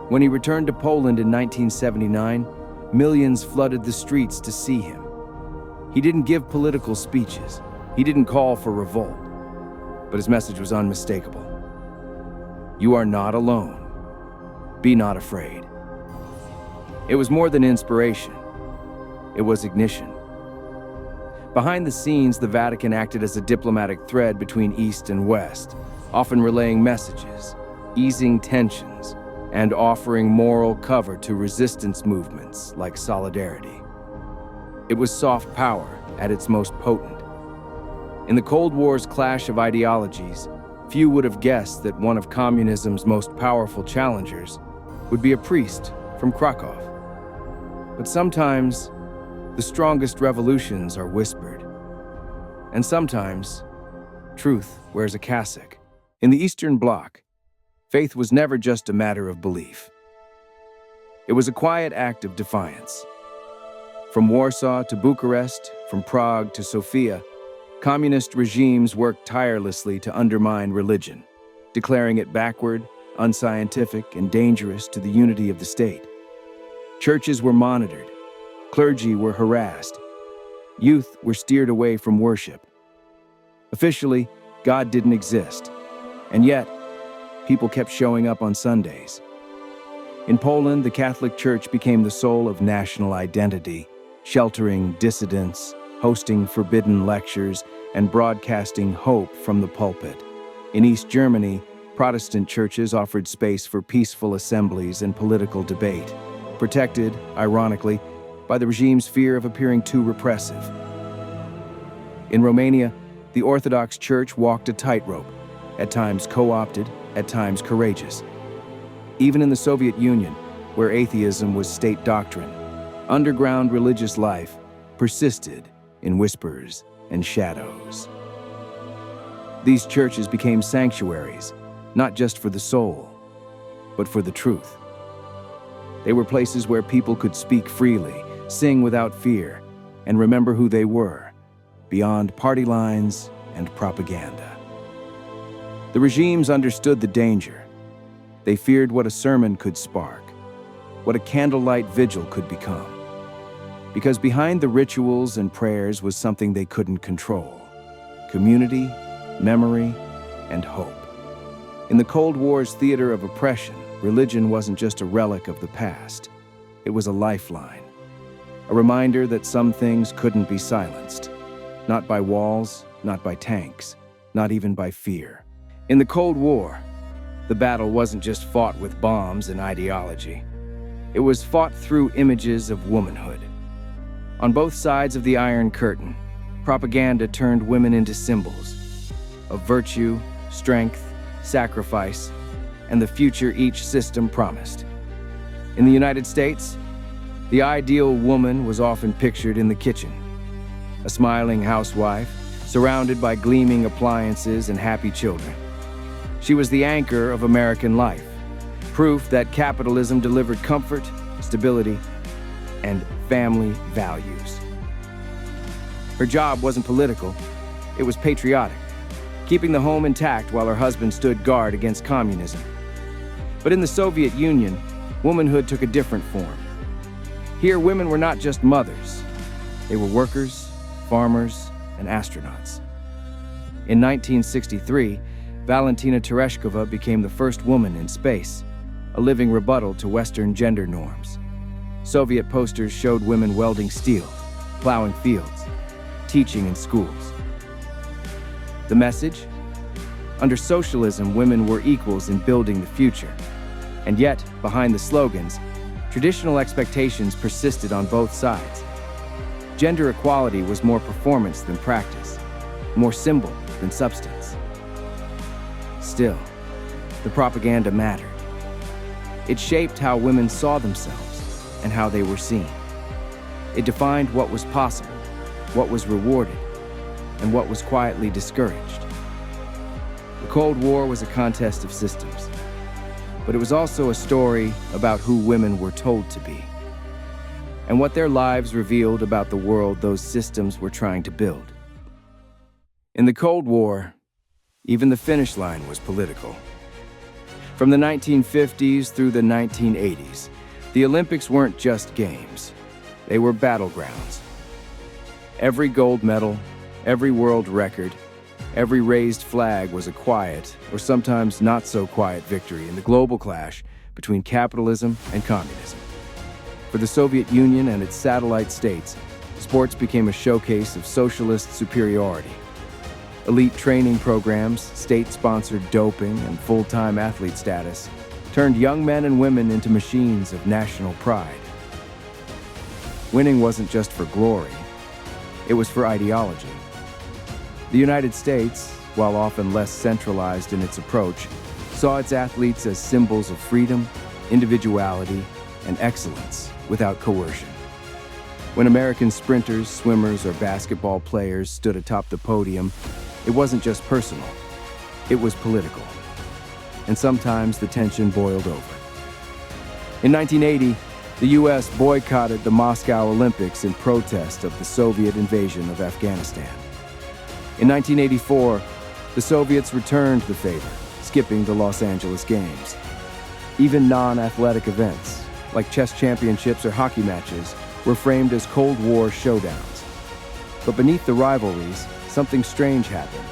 When he returned to Poland in 1979, millions flooded the streets to see him. He didn't give political speeches. He didn't call for revolt. But his message was unmistakable. You are not alone. Be not afraid. It was more than inspiration. It was ignition. Behind the scenes, the Vatican acted as a diplomatic thread between East and West, often relaying messages, easing tensions, and offering moral cover to resistance movements like Solidarity. It was soft power at its most potent. In the Cold War's clash of ideologies, few would have guessed that one of communism's most powerful challengers would be a priest from Krakow. But sometimes, the strongest revolutions are whispered. And sometimes, truth wears a cassock. In the Eastern Bloc, faith was never just a matter of belief. It was a quiet act of defiance. From Warsaw to Bucharest, from Prague to Sofia, communist regimes worked tirelessly to undermine religion, declaring it backward, unscientific, and dangerous to the unity of the state. Churches were monitored, clergy were harassed, youth were steered away from worship. Officially, God didn't exist, and yet, people kept showing up on Sundays. In Poland, the Catholic Church became the soul of national identity, sheltering dissidents, hosting forbidden lectures, and broadcasting hope from the pulpit. In East Germany, Protestant churches offered space for peaceful assemblies and political debate, protected, ironically, by the regime's fear of appearing too repressive. In Romania, the Orthodox Church walked a tightrope, at times co-opted, at times courageous. Even in the Soviet Union, where atheism was state doctrine, underground religious life persisted in whispers and shadows. These churches became sanctuaries, not just for the soul, but for the truth. They were places where people could speak freely, sing without fear, and remember who they were, beyond party lines and propaganda. The regimes understood the danger. They feared what a sermon could spark, what a candlelight vigil could become. Because behind the rituals and prayers was something they couldn't control: community, memory, and hope. In the Cold War's theater of oppression, religion wasn't just a relic of the past. It was a lifeline, a reminder that some things couldn't be silenced. Not by walls, not by tanks, not even by fear. In the Cold War, the battle wasn't just fought with bombs and ideology. It was fought through images of womanhood. On both sides of the Iron Curtain, propaganda turned women into symbols of virtue, strength, sacrifice, and the future each system promised. In the United States, the ideal woman was often pictured in the kitchen, a smiling housewife surrounded by gleaming appliances and happy children. She was the anchor of American life, proof that capitalism delivered comfort, stability, and family values. Her job wasn't political, it was patriotic, keeping the home intact while her husband stood guard against communism. But in the Soviet Union, womanhood took a different form. Here, women were not just mothers. They were workers, farmers, and astronauts. In 1963, Valentina Tereshkova became the first woman in space, a living rebuttal to Western gender norms. Soviet posters showed women welding steel, plowing fields, teaching in schools. The message? Under socialism, women were equals in building the future. And yet, behind the slogans, traditional expectations persisted on both sides. Gender equality was more performance than practice, more symbol than substance. Still, the propaganda mattered. It shaped how women saw themselves and how they were seen. It defined what was possible, what was rewarded, and what was quietly discouraged. The Cold War was a contest of systems, but it was also a story about who women were told to be, and what their lives revealed about the world those systems were trying to build. In the Cold War, even the finish line was political. From the 1950s through the 1980s, the Olympics weren't just games. They were battlegrounds. Every gold medal, every world record, every raised flag was a quiet, or sometimes not so quiet, victory in the global clash between capitalism and communism. For the Soviet Union and its satellite states, sports became a showcase of socialist superiority. Elite training programs, state-sponsored doping, and full-time athlete status turned young men and women into machines of national pride. Winning wasn't just for glory, it was for ideology. The United States, while often less centralized in its approach, saw its athletes as symbols of freedom, individuality, and excellence without coercion. When American sprinters, swimmers, or basketball players stood atop the podium, it wasn't just personal, it was political. And sometimes the tension boiled over. In 1980, the U.S. boycotted the Moscow Olympics in protest of the Soviet invasion of Afghanistan. In 1984, the Soviets returned the favor, skipping the Los Angeles Games. Even non-athletic events, like chess championships or hockey matches, were framed as Cold War showdowns. But beneath the rivalries, something strange happened.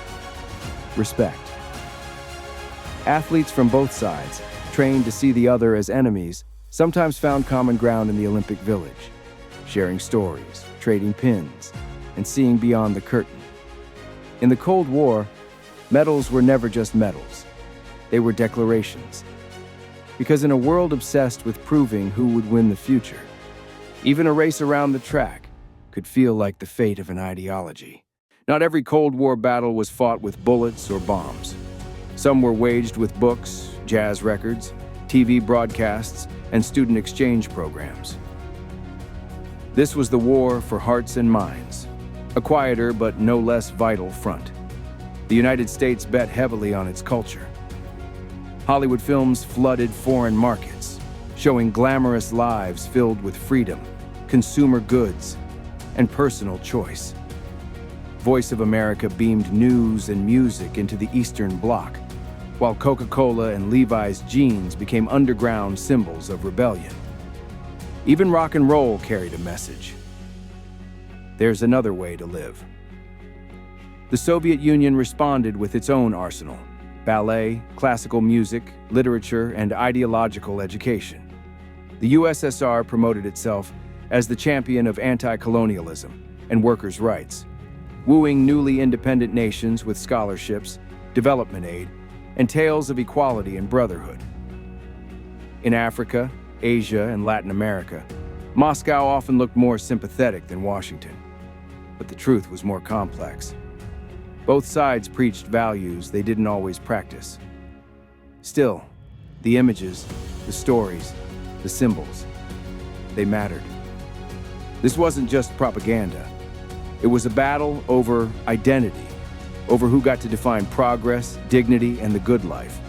Respect. Athletes from both sides, trained to see the other as enemies, sometimes found common ground in the Olympic Village, sharing stories, trading pins, and seeing beyond the curtain. In the Cold War, medals were never just medals. They were declarations. Because in a world obsessed with proving who would win the future, even a race around the track could feel like the fate of an ideology. Not every Cold War battle was fought with bullets or bombs. Some were waged with books, jazz records, TV broadcasts, and student exchange programs. This was the war for hearts and minds, a quieter but no less vital front. The United States bet heavily on its culture. Hollywood films flooded foreign markets, showing glamorous lives filled with freedom, consumer goods, and personal choice. Voice of America beamed news and music into the Eastern Bloc, while Coca-Cola and Levi's jeans became underground symbols of rebellion. Even rock and roll carried a message. There's another way to live. The Soviet Union responded with its own arsenal: ballet, classical music, literature, and ideological education. The USSR promoted itself as the champion of anti-colonialism and workers' rights, wooing newly independent nations with scholarships, development aid, and tales of equality and brotherhood. In Africa, Asia, and Latin America, Moscow often looked more sympathetic than Washington. But the truth was more complex. Both sides preached values they didn't always practice. Still, the images, the stories, the symbols, they mattered. This wasn't just propaganda. It was a battle over identity, over who got to define progress, dignity, and the good life.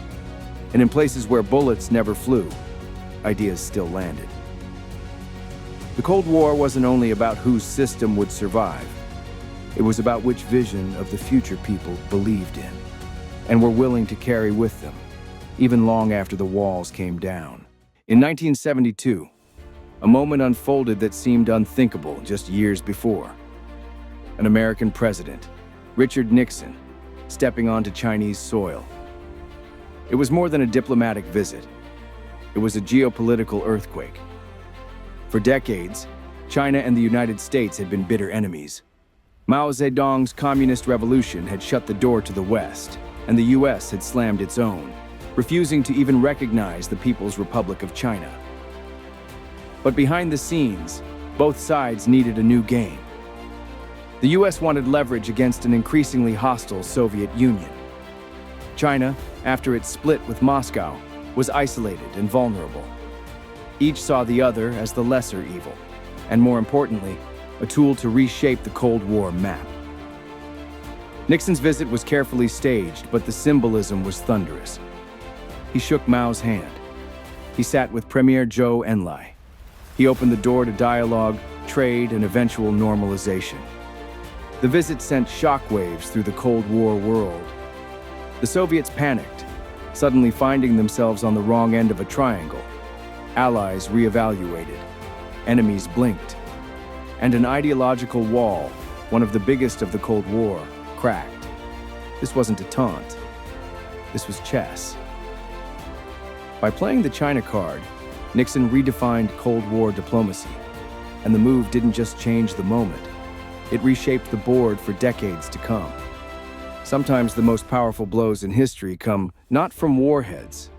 And in places where bullets never flew, ideas still landed. The Cold War wasn't only about whose system would survive. It was about which vision of the future people believed in and were willing to carry with them, even long after the walls came down. In 1972, a moment unfolded that seemed unthinkable just years before. An American president, Richard Nixon, stepping onto Chinese soil. It was more than a diplomatic visit. It was a geopolitical earthquake. For decades, China and the United States had been bitter enemies. Mao Zedong's communist revolution had shut the door to the West, and the US had slammed its own, refusing to even recognize the People's Republic of China. But behind the scenes, both sides needed a new game. The US wanted leverage against an increasingly hostile Soviet Union. China, after its split with Moscow, was isolated and vulnerable. Each saw the other as the lesser evil, and more importantly, a tool to reshape the Cold War map. Nixon's visit was carefully staged, but the symbolism was thunderous. He shook Mao's hand. He sat with Premier Zhou Enlai. He opened the door to dialogue, trade, and eventual normalization. The visit sent shockwaves through the Cold War world. The Soviets panicked, suddenly finding themselves on the wrong end of a triangle. Allies reevaluated, enemies blinked, and an ideological wall, one of the biggest of the Cold War, cracked. This wasn't a taunt. This was chess. By playing the China card, Nixon redefined Cold War diplomacy, and the move didn't just change the moment. It reshaped the board for decades to come. Sometimes the most powerful blows in history come not from warheads,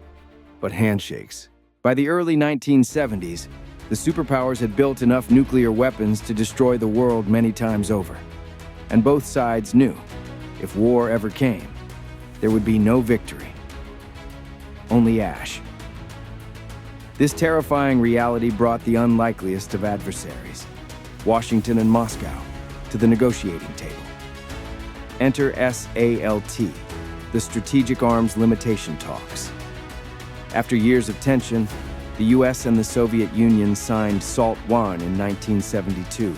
but handshakes. By the early 1970s, the superpowers had built enough nuclear weapons to destroy the world many times over. And both sides knew, if war ever came, there would be no victory, only ash. This terrifying reality brought the unlikeliest of adversaries, Washington and Moscow, to the negotiating table. Enter SALT, the Strategic Arms Limitation Talks. After years of tension, the US and the Soviet Union signed SALT I in 1972,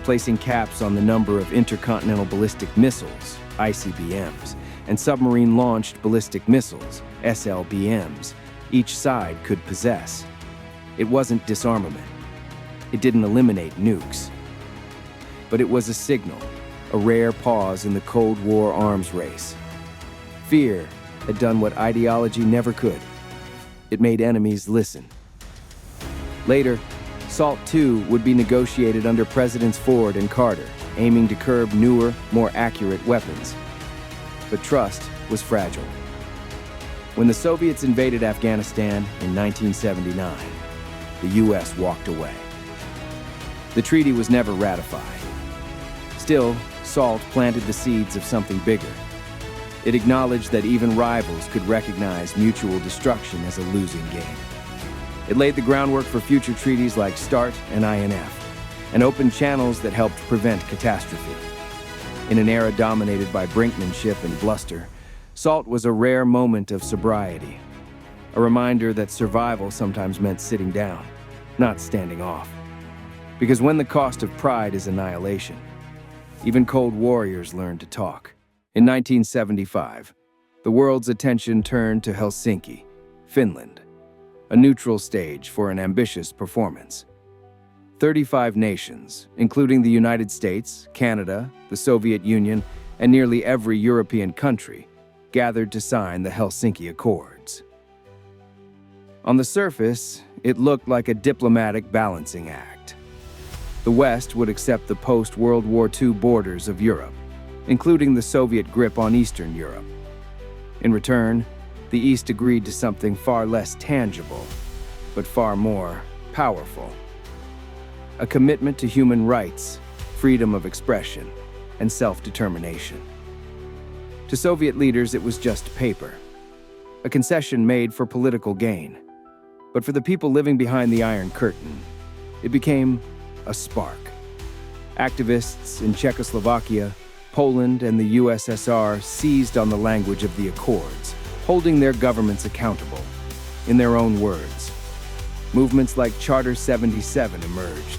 placing caps on the number of intercontinental ballistic missiles, ICBMs, and submarine-launched ballistic missiles, SLBMs, each side could possess. It wasn't disarmament. It didn't eliminate nukes. But it was a signal, a rare pause in the Cold War arms race. Fear had done what ideology never could. It made enemies listen. Later, SALT II would be negotiated under Presidents Ford and Carter, aiming to curb newer, more accurate weapons. But trust was fragile. When the Soviets invaded Afghanistan in 1979, the US walked away. The treaty was never ratified. Still, SALT planted the seeds of something bigger. It acknowledged that even rivals could recognize mutual destruction as a losing game. It laid the groundwork for future treaties like START and INF, and opened channels that helped prevent catastrophe. In an era dominated by brinkmanship and bluster, SALT was a rare moment of sobriety, a reminder that survival sometimes meant sitting down, not standing off. Because when the cost of pride is annihilation, even cold warriors learned to talk. In 1975, the world's attention turned to Helsinki, Finland, a neutral stage for an ambitious performance. 35 nations, including the United States, Canada, the Soviet Union, and nearly every European country, gathered to sign the Helsinki Accords. On the surface, it looked like a diplomatic balancing act. The West would accept the post-World War II borders of Europe, including the Soviet grip on Eastern Europe. In return, the East agreed to something far less tangible, but far more powerful. A commitment to human rights, freedom of expression, and self-determination. To Soviet leaders, it was just paper, a concession made for political gain. But for the people living behind the Iron Curtain, it became a spark. Activists in Czechoslovakia, Poland, and the USSR seized on the language of the Accords, holding their governments accountable. In their own words, movements like Charter 77 emerged,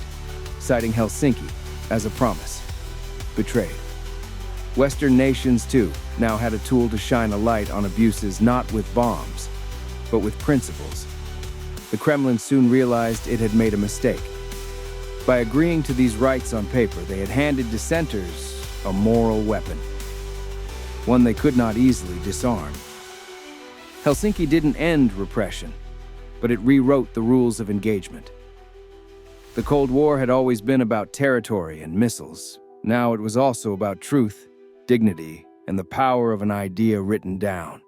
citing Helsinki as a promise, betrayed. Western nations, too, now had a tool to shine a light on abuses not with bombs, but with principles. The Kremlin soon realized it had made a mistake. By agreeing to these rights on paper, they had handed dissenters a moral weapon, one they could not easily disarm. Helsinki didn't end repression, but it rewrote the rules of engagement. The Cold War had always been about territory and missiles. Now it was also about truth, dignity, and the power of an idea written down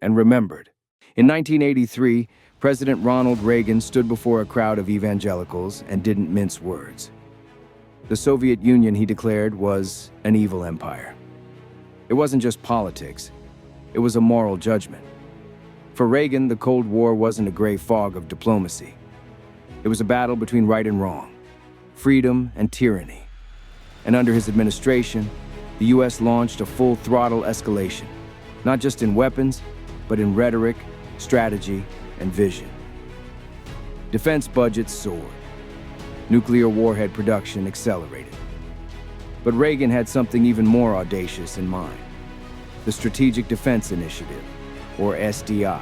and remembered. In 1983, President Ronald Reagan stood before a crowd of evangelicals and didn't mince words. The Soviet Union, he declared, was an evil empire. It wasn't just politics, it was a moral judgment. For Reagan, the Cold War wasn't a gray fog of diplomacy. It was a battle between right and wrong, freedom and tyranny. And under his administration, the US launched a full-throttle escalation, not just in weapons, but in rhetoric, strategy, and vision. Defense budgets soared. Nuclear warhead production accelerated. But Reagan had something even more audacious in mind: the Strategic Defense Initiative, or SDI.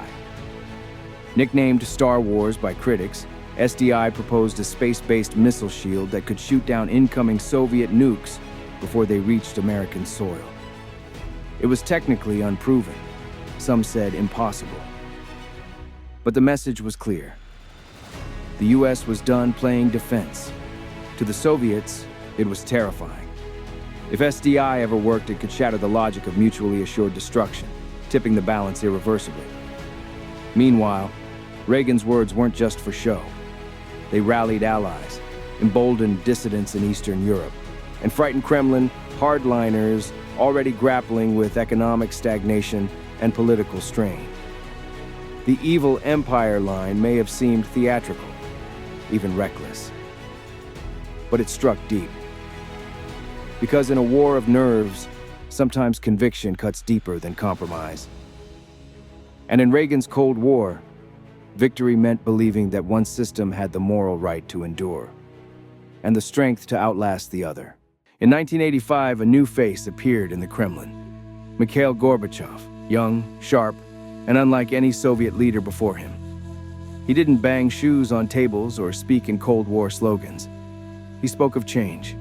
Nicknamed Star Wars by critics, SDI proposed a space-based missile shield that could shoot down incoming Soviet nukes before they reached American soil. It was technically unproven. Some said impossible. But the message was clear. The US was done playing defense. To the Soviets, it was terrifying. If SDI ever worked, it could shatter the logic of mutually assured destruction, tipping the balance irreversibly. Meanwhile, Reagan's words weren't just for show. They rallied allies, emboldened dissidents in Eastern Europe, and frightened Kremlin hardliners already grappling with economic stagnation and political strain. The evil empire line may have seemed theatrical, even reckless. But it struck deep. Because in a war of nerves, sometimes conviction cuts deeper than compromise. And in Reagan's Cold War, victory meant believing that one system had the moral right to endure, and the strength to outlast the other. In 1985, a new face appeared in the Kremlin. Mikhail Gorbachev, young, sharp, and unlike any Soviet leader before him. He didn't bang shoes on tables or speak in Cold War slogans. He spoke of change.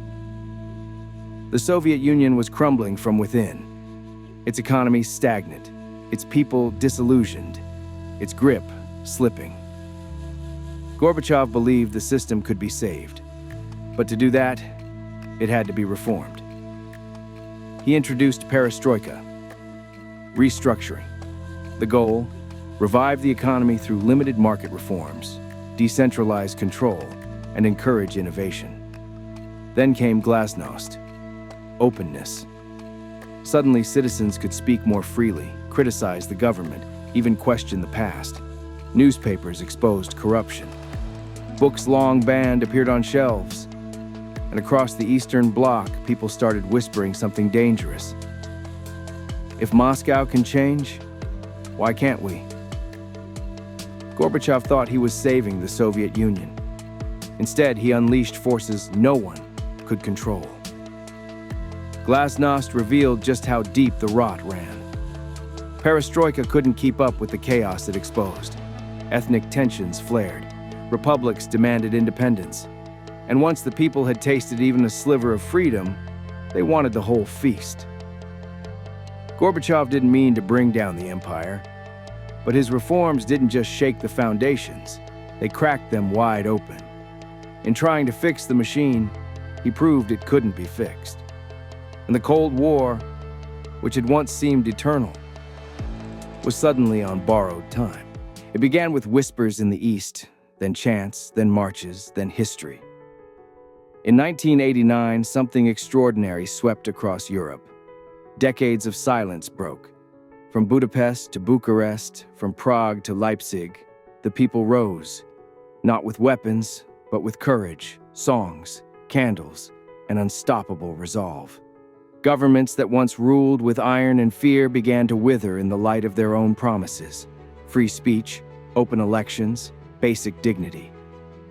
The Soviet Union was crumbling from within, its economy stagnant, its people disillusioned, its grip slipping. Gorbachev believed the system could be saved, but to do that, it had to be reformed. He introduced perestroika, restructuring. The goal, revive the economy through limited market reforms, decentralize control, and encourage innovation. Then came glasnost, openness. Suddenly, citizens could speak more freely, criticize the government, even question the past. Newspapers exposed corruption. Books long banned appeared on shelves. And across the Eastern Bloc, people started whispering something dangerous. If Moscow can change, why can't we? Gorbachev thought he was saving the Soviet Union. Instead, he unleashed forces no one could control. Glasnost revealed just how deep the rot ran. Perestroika couldn't keep up with the chaos it exposed. Ethnic tensions flared. Republics demanded independence. And once the people had tasted even a sliver of freedom, they wanted the whole feast. Gorbachev didn't mean to bring down the empire, but his reforms didn't just shake the foundations, they cracked them wide open. In trying to fix the machine, he proved it couldn't be fixed. And the Cold War, which had once seemed eternal, was suddenly on borrowed time. It began with whispers in the East, then chants, then marches, then history. In 1989, something extraordinary swept across Europe. Decades of silence broke. From Budapest to Bucharest, from Prague to Leipzig, the people rose, not with weapons, but with courage, songs, candles, and unstoppable resolve. Governments that once ruled with iron and fear began to wither in the light of their own promises. Free speech, open elections, basic dignity.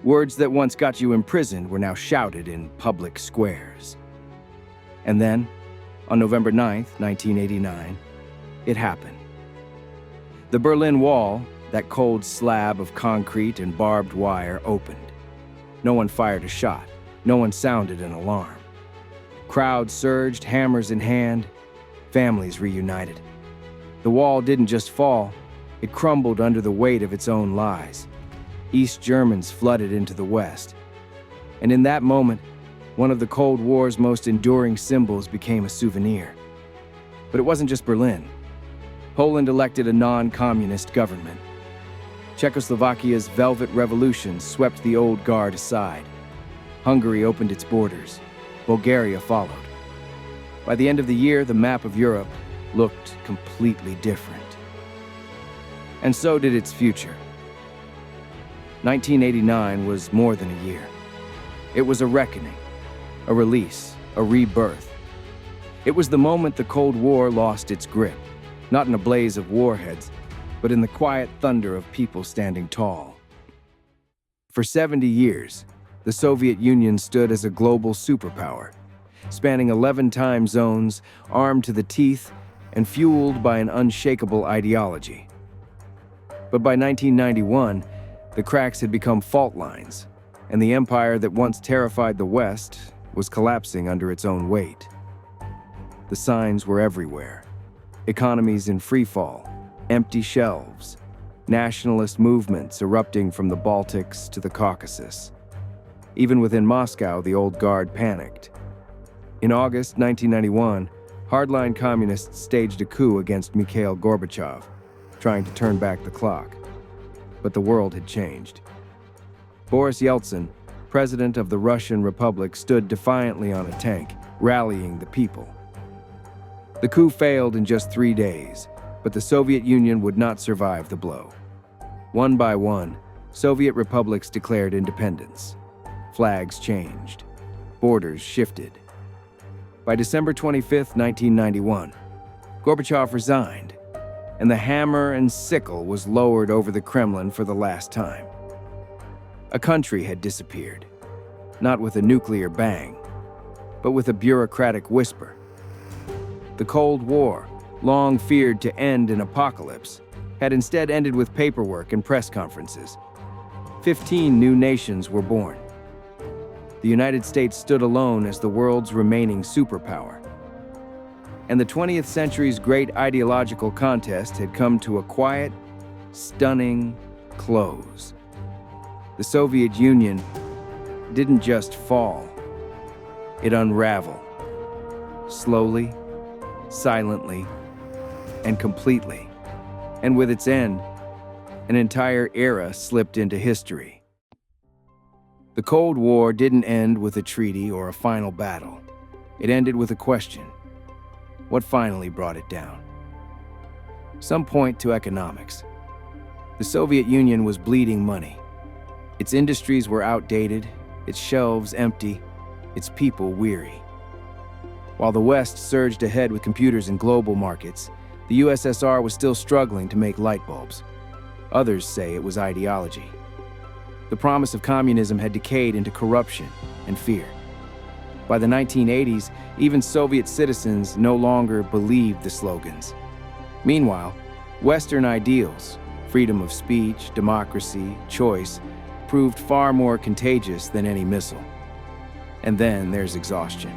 Words that once got you imprisoned were now shouted in public squares. And then, on November 9th, 1989, it happened. The Berlin Wall, that cold slab of concrete and barbed wire, opened. No one fired a shot. No one sounded an alarm. Crowds surged, hammers in hand. Families reunited. The wall didn't just fall, it crumbled under the weight of its own lies. East Germans flooded into the West. And in that moment, one of the Cold War's most enduring symbols became a souvenir. But it wasn't just Berlin. Poland elected a non-communist government. Czechoslovakia's Velvet Revolution swept the old guard aside. Hungary opened its borders. Bulgaria followed. By the end of the year, the map of Europe looked completely different. And so did its future. 1989 was more than a year. It was a reckoning, a release, a rebirth. It was the moment the Cold War lost its grip, not in a blaze of warheads, but in the quiet thunder of people standing tall. For 70 years, the Soviet Union stood as a global superpower, spanning 11 time zones, armed to the teeth, and fueled by an unshakable ideology. But by 1991, the cracks had become fault lines, and the empire that once terrified the West was collapsing under its own weight. The signs were everywhere. Economies in freefall, empty shelves, nationalist movements erupting from the Baltics to the Caucasus. Even within Moscow, the old guard panicked. In August 1991, hardline communists staged a coup against Mikhail Gorbachev, trying to turn back the clock. But the world had changed. Boris Yeltsin, president of the Russian Republic, stood defiantly on a tank, rallying the people. The coup failed in just 3 days, but the Soviet Union would not survive the blow. One by one, Soviet republics declared independence. Flags changed. Borders shifted. By December 25, 1991, Gorbachev resigned, and the hammer and sickle was lowered over the Kremlin for the last time. A country had disappeared, not with a nuclear bang, but with a bureaucratic whisper. The Cold War, long feared to end in apocalypse, had instead ended with paperwork and press conferences. 15 new nations were born. The United States stood alone as the world's remaining superpower. And the 20th century's great ideological contest had come to a quiet, stunning close. The Soviet Union didn't just fall, it unraveled. Slowly, silently, and completely. And with its end, an entire era slipped into history. The Cold War didn't end with a treaty or a final battle. It ended with a question. What finally brought it down? Some point to economics. The Soviet Union was bleeding money. Its industries were outdated, its shelves empty, its people weary. While the West surged ahead with computers and global markets, the USSR was still struggling to make light bulbs. Others say it was ideology. The promise of communism had decayed into corruption and fear. By the 1980s, even Soviet citizens no longer believed the slogans. Meanwhile, Western ideals, freedom of speech, democracy, choice, proved far more contagious than any missile. And then there's exhaustion.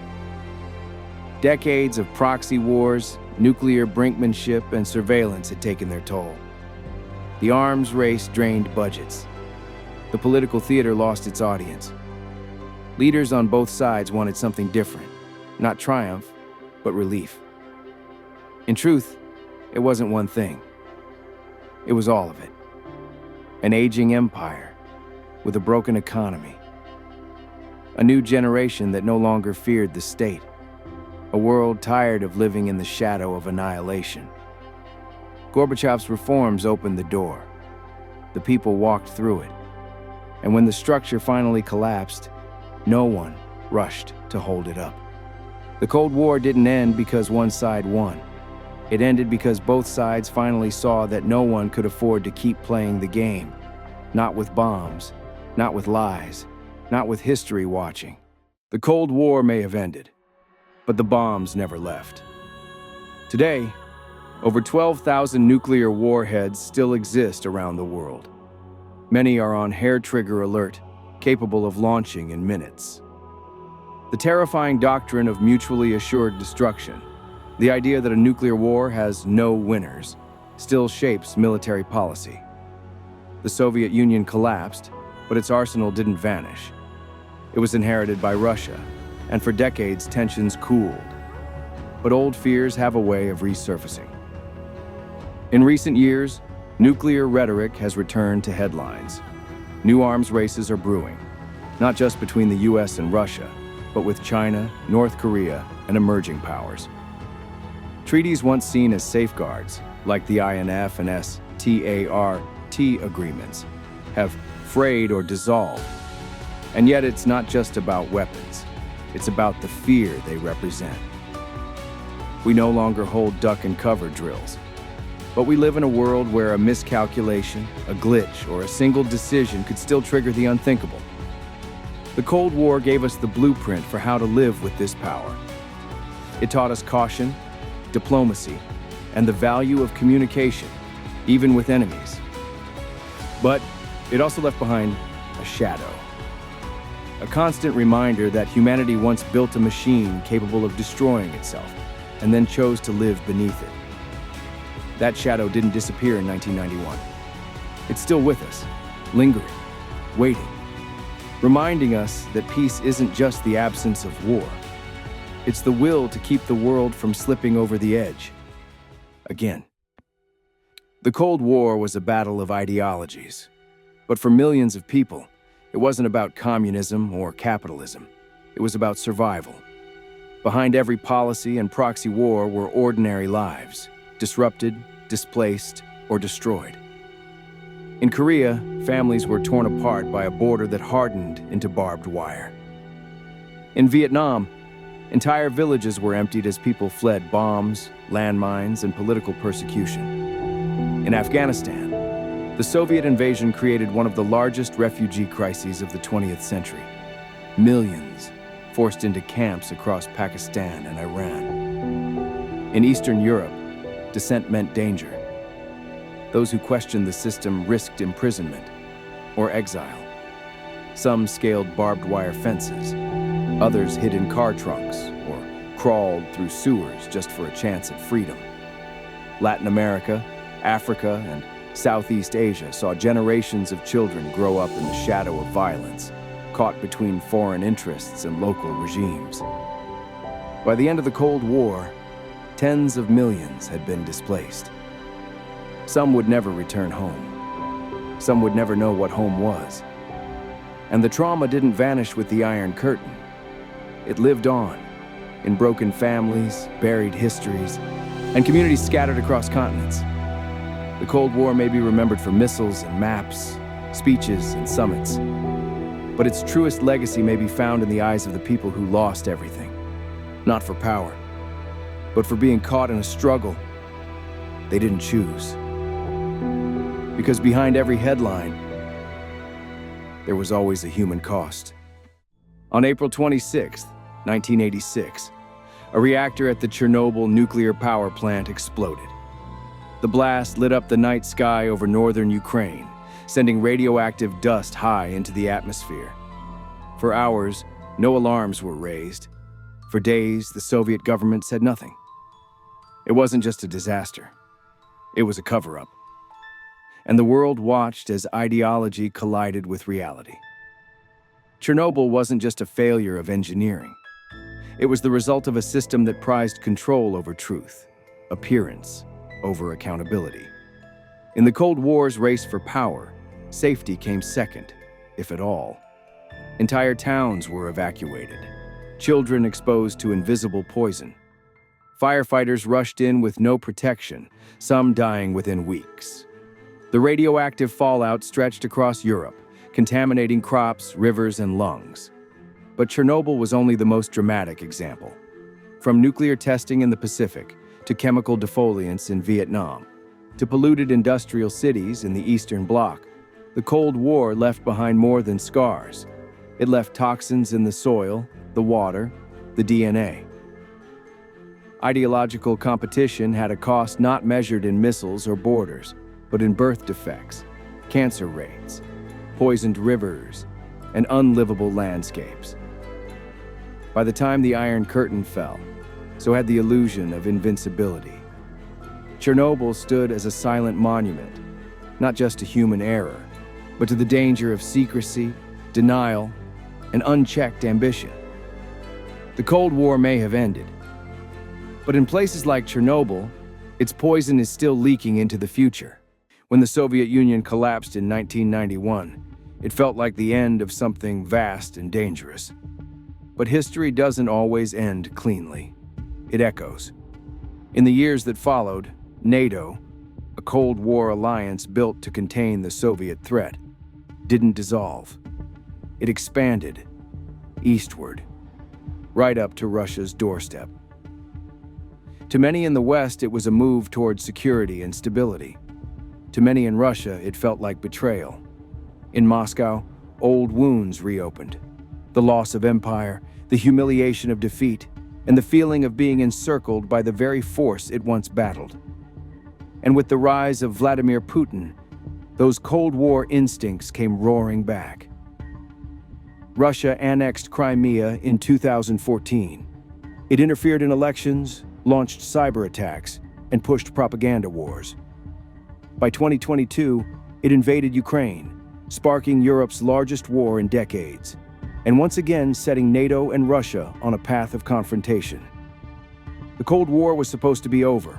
Decades of proxy wars, nuclear brinkmanship, and surveillance had taken their toll. The arms race drained budgets. The political theater lost its audience. Leaders on both sides wanted something different, not triumph, but relief. In truth, it wasn't one thing. It was all of it. An aging empire with a broken economy. A new generation that no longer feared the state. A world tired of living in the shadow of annihilation. Gorbachev's reforms opened the door. The people walked through it. And when the structure finally collapsed, no one rushed to hold it up. The Cold War didn't end because one side won. It ended because both sides finally saw that no one could afford to keep playing the game. Not with bombs, not with lies, not with history watching. The Cold War may have ended, but the bombs never left. Today, over 12,000 nuclear warheads still exist around the world. Many are on hair-trigger alert, capable of launching in minutes. The terrifying doctrine of mutually assured destruction, the idea that a nuclear war has no winners, still shapes military policy. The Soviet Union collapsed, but its arsenal didn't vanish. It was inherited by Russia, and for decades tensions cooled. But old fears have a way of resurfacing. In recent years, nuclear rhetoric has returned to headlines. New arms races are brewing, not just between the US and Russia, but with China, North Korea, and emerging powers. Treaties once seen as safeguards, like the INF and START agreements, have frayed or dissolved. And yet it's not just about weapons. It's about the fear they represent. We no longer hold duck and cover drills. But we live in a world where a miscalculation, a glitch, or a single decision could still trigger the unthinkable. The Cold War gave us the blueprint for how to live with this power. It taught us caution, diplomacy, and the value of communication, even with enemies. But it also left behind a shadow. A constant reminder that humanity once built a machine capable of destroying itself, and then chose to live beneath it. That shadow didn't disappear in 1991. It's still with us, lingering, waiting, reminding us that peace isn't just the absence of war. It's the will to keep the world from slipping over the edge. Again. The Cold War was a battle of ideologies. But for millions of people, it wasn't about communism or capitalism. It was about survival. Behind every policy and proxy war were ordinary lives, disrupted, displaced, or destroyed. In Korea, families were torn apart by a border that hardened into barbed wire. In Vietnam, entire villages were emptied as people fled bombs, landmines, and political persecution. In Afghanistan, the Soviet invasion created one of the largest refugee crises of the 20th century. Millions forced into camps across Pakistan and Iran. In Eastern Europe, dissent meant danger. Those who questioned the system risked imprisonment or exile. Some scaled barbed wire fences. Others hid in car trunks or crawled through sewers just for a chance at freedom. Latin America, Africa, and Southeast Asia saw generations of children grow up in the shadow of violence, caught between foreign interests and local regimes. By the end of the Cold War, tens of millions had been displaced. Some would never return home. Some would never know what home was. And the trauma didn't vanish with the Iron Curtain. It lived on, in broken families, buried histories, and communities scattered across continents. The Cold War may be remembered for missiles and maps, speeches and summits. But its truest legacy may be found in the eyes of the people who lost everything. Not for power, but for being caught in a struggle they didn't choose. Because behind every headline, there was always a human cost. On April 26, 1986, a reactor at the Chernobyl nuclear power plant exploded. The blast lit up the night sky over northern Ukraine, sending radioactive dust high into the atmosphere. For hours, no alarms were raised. For days, the Soviet government said nothing. It wasn't just a disaster. It was a cover-up. And the world watched as ideology collided with reality. Chernobyl wasn't just a failure of engineering. It was the result of a system that prized control over truth, appearance over accountability. In the Cold War's race for power, safety came second, if at all. Entire towns were evacuated, children exposed to invisible poison. Firefighters rushed in with no protection, some dying within weeks. The radioactive fallout stretched across Europe, contaminating crops, rivers, and lungs. But Chernobyl was only the most dramatic example. From nuclear testing in the Pacific to chemical defoliants in Vietnam, to polluted industrial cities in the Eastern Bloc, the Cold War left behind more than scars. It left toxins in the soil, the water, the DNA. Ideological competition had a cost not measured in missiles or borders, but in birth defects, cancer rates, poisoned rivers, and unlivable landscapes. By the time the Iron Curtain fell, so had the illusion of invincibility. Chernobyl stood as a silent monument, not just to human error, but to the danger of secrecy, denial, and unchecked ambition. The Cold War may have ended, but in places like Chernobyl, its poison is still leaking into the future. When the Soviet Union collapsed in 1991, it felt like the end of something vast and dangerous. But history doesn't always end cleanly. It echoes. In the years that followed, NATO, a Cold War alliance built to contain the Soviet threat, didn't dissolve. It expanded eastward, right up to Russia's doorstep. To many in the West, it was a move toward security and stability. To many in Russia, it felt like betrayal. In Moscow, old wounds reopened. The loss of empire, the humiliation of defeat, and the feeling of being encircled by the very force it once battled. And with the rise of Vladimir Putin, Those Cold War instincts came roaring back. Russia annexed Crimea in 2014. It interfered in elections, launched cyber attacks, and pushed propaganda wars. By 2022, it invaded Ukraine, sparking Europe's largest war in decades, and once again setting NATO and Russia on a path of confrontation. The Cold War was supposed to be over,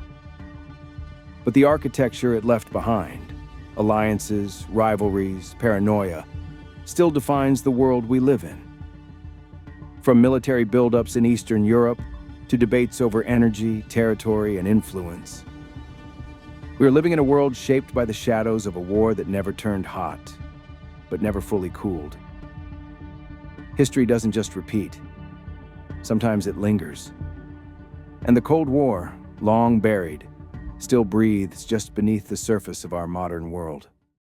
but the architecture it left behind, alliances, rivalries, paranoia, still defines the world we live in. From military buildups in Eastern Europe to debates over energy, territory, and influence. We are living in a world shaped by the shadows of a war that never turned hot, but never fully cooled. History doesn't just repeat. Sometimes it lingers. And the Cold War, long buried, still breathes just beneath the surface of our modern world.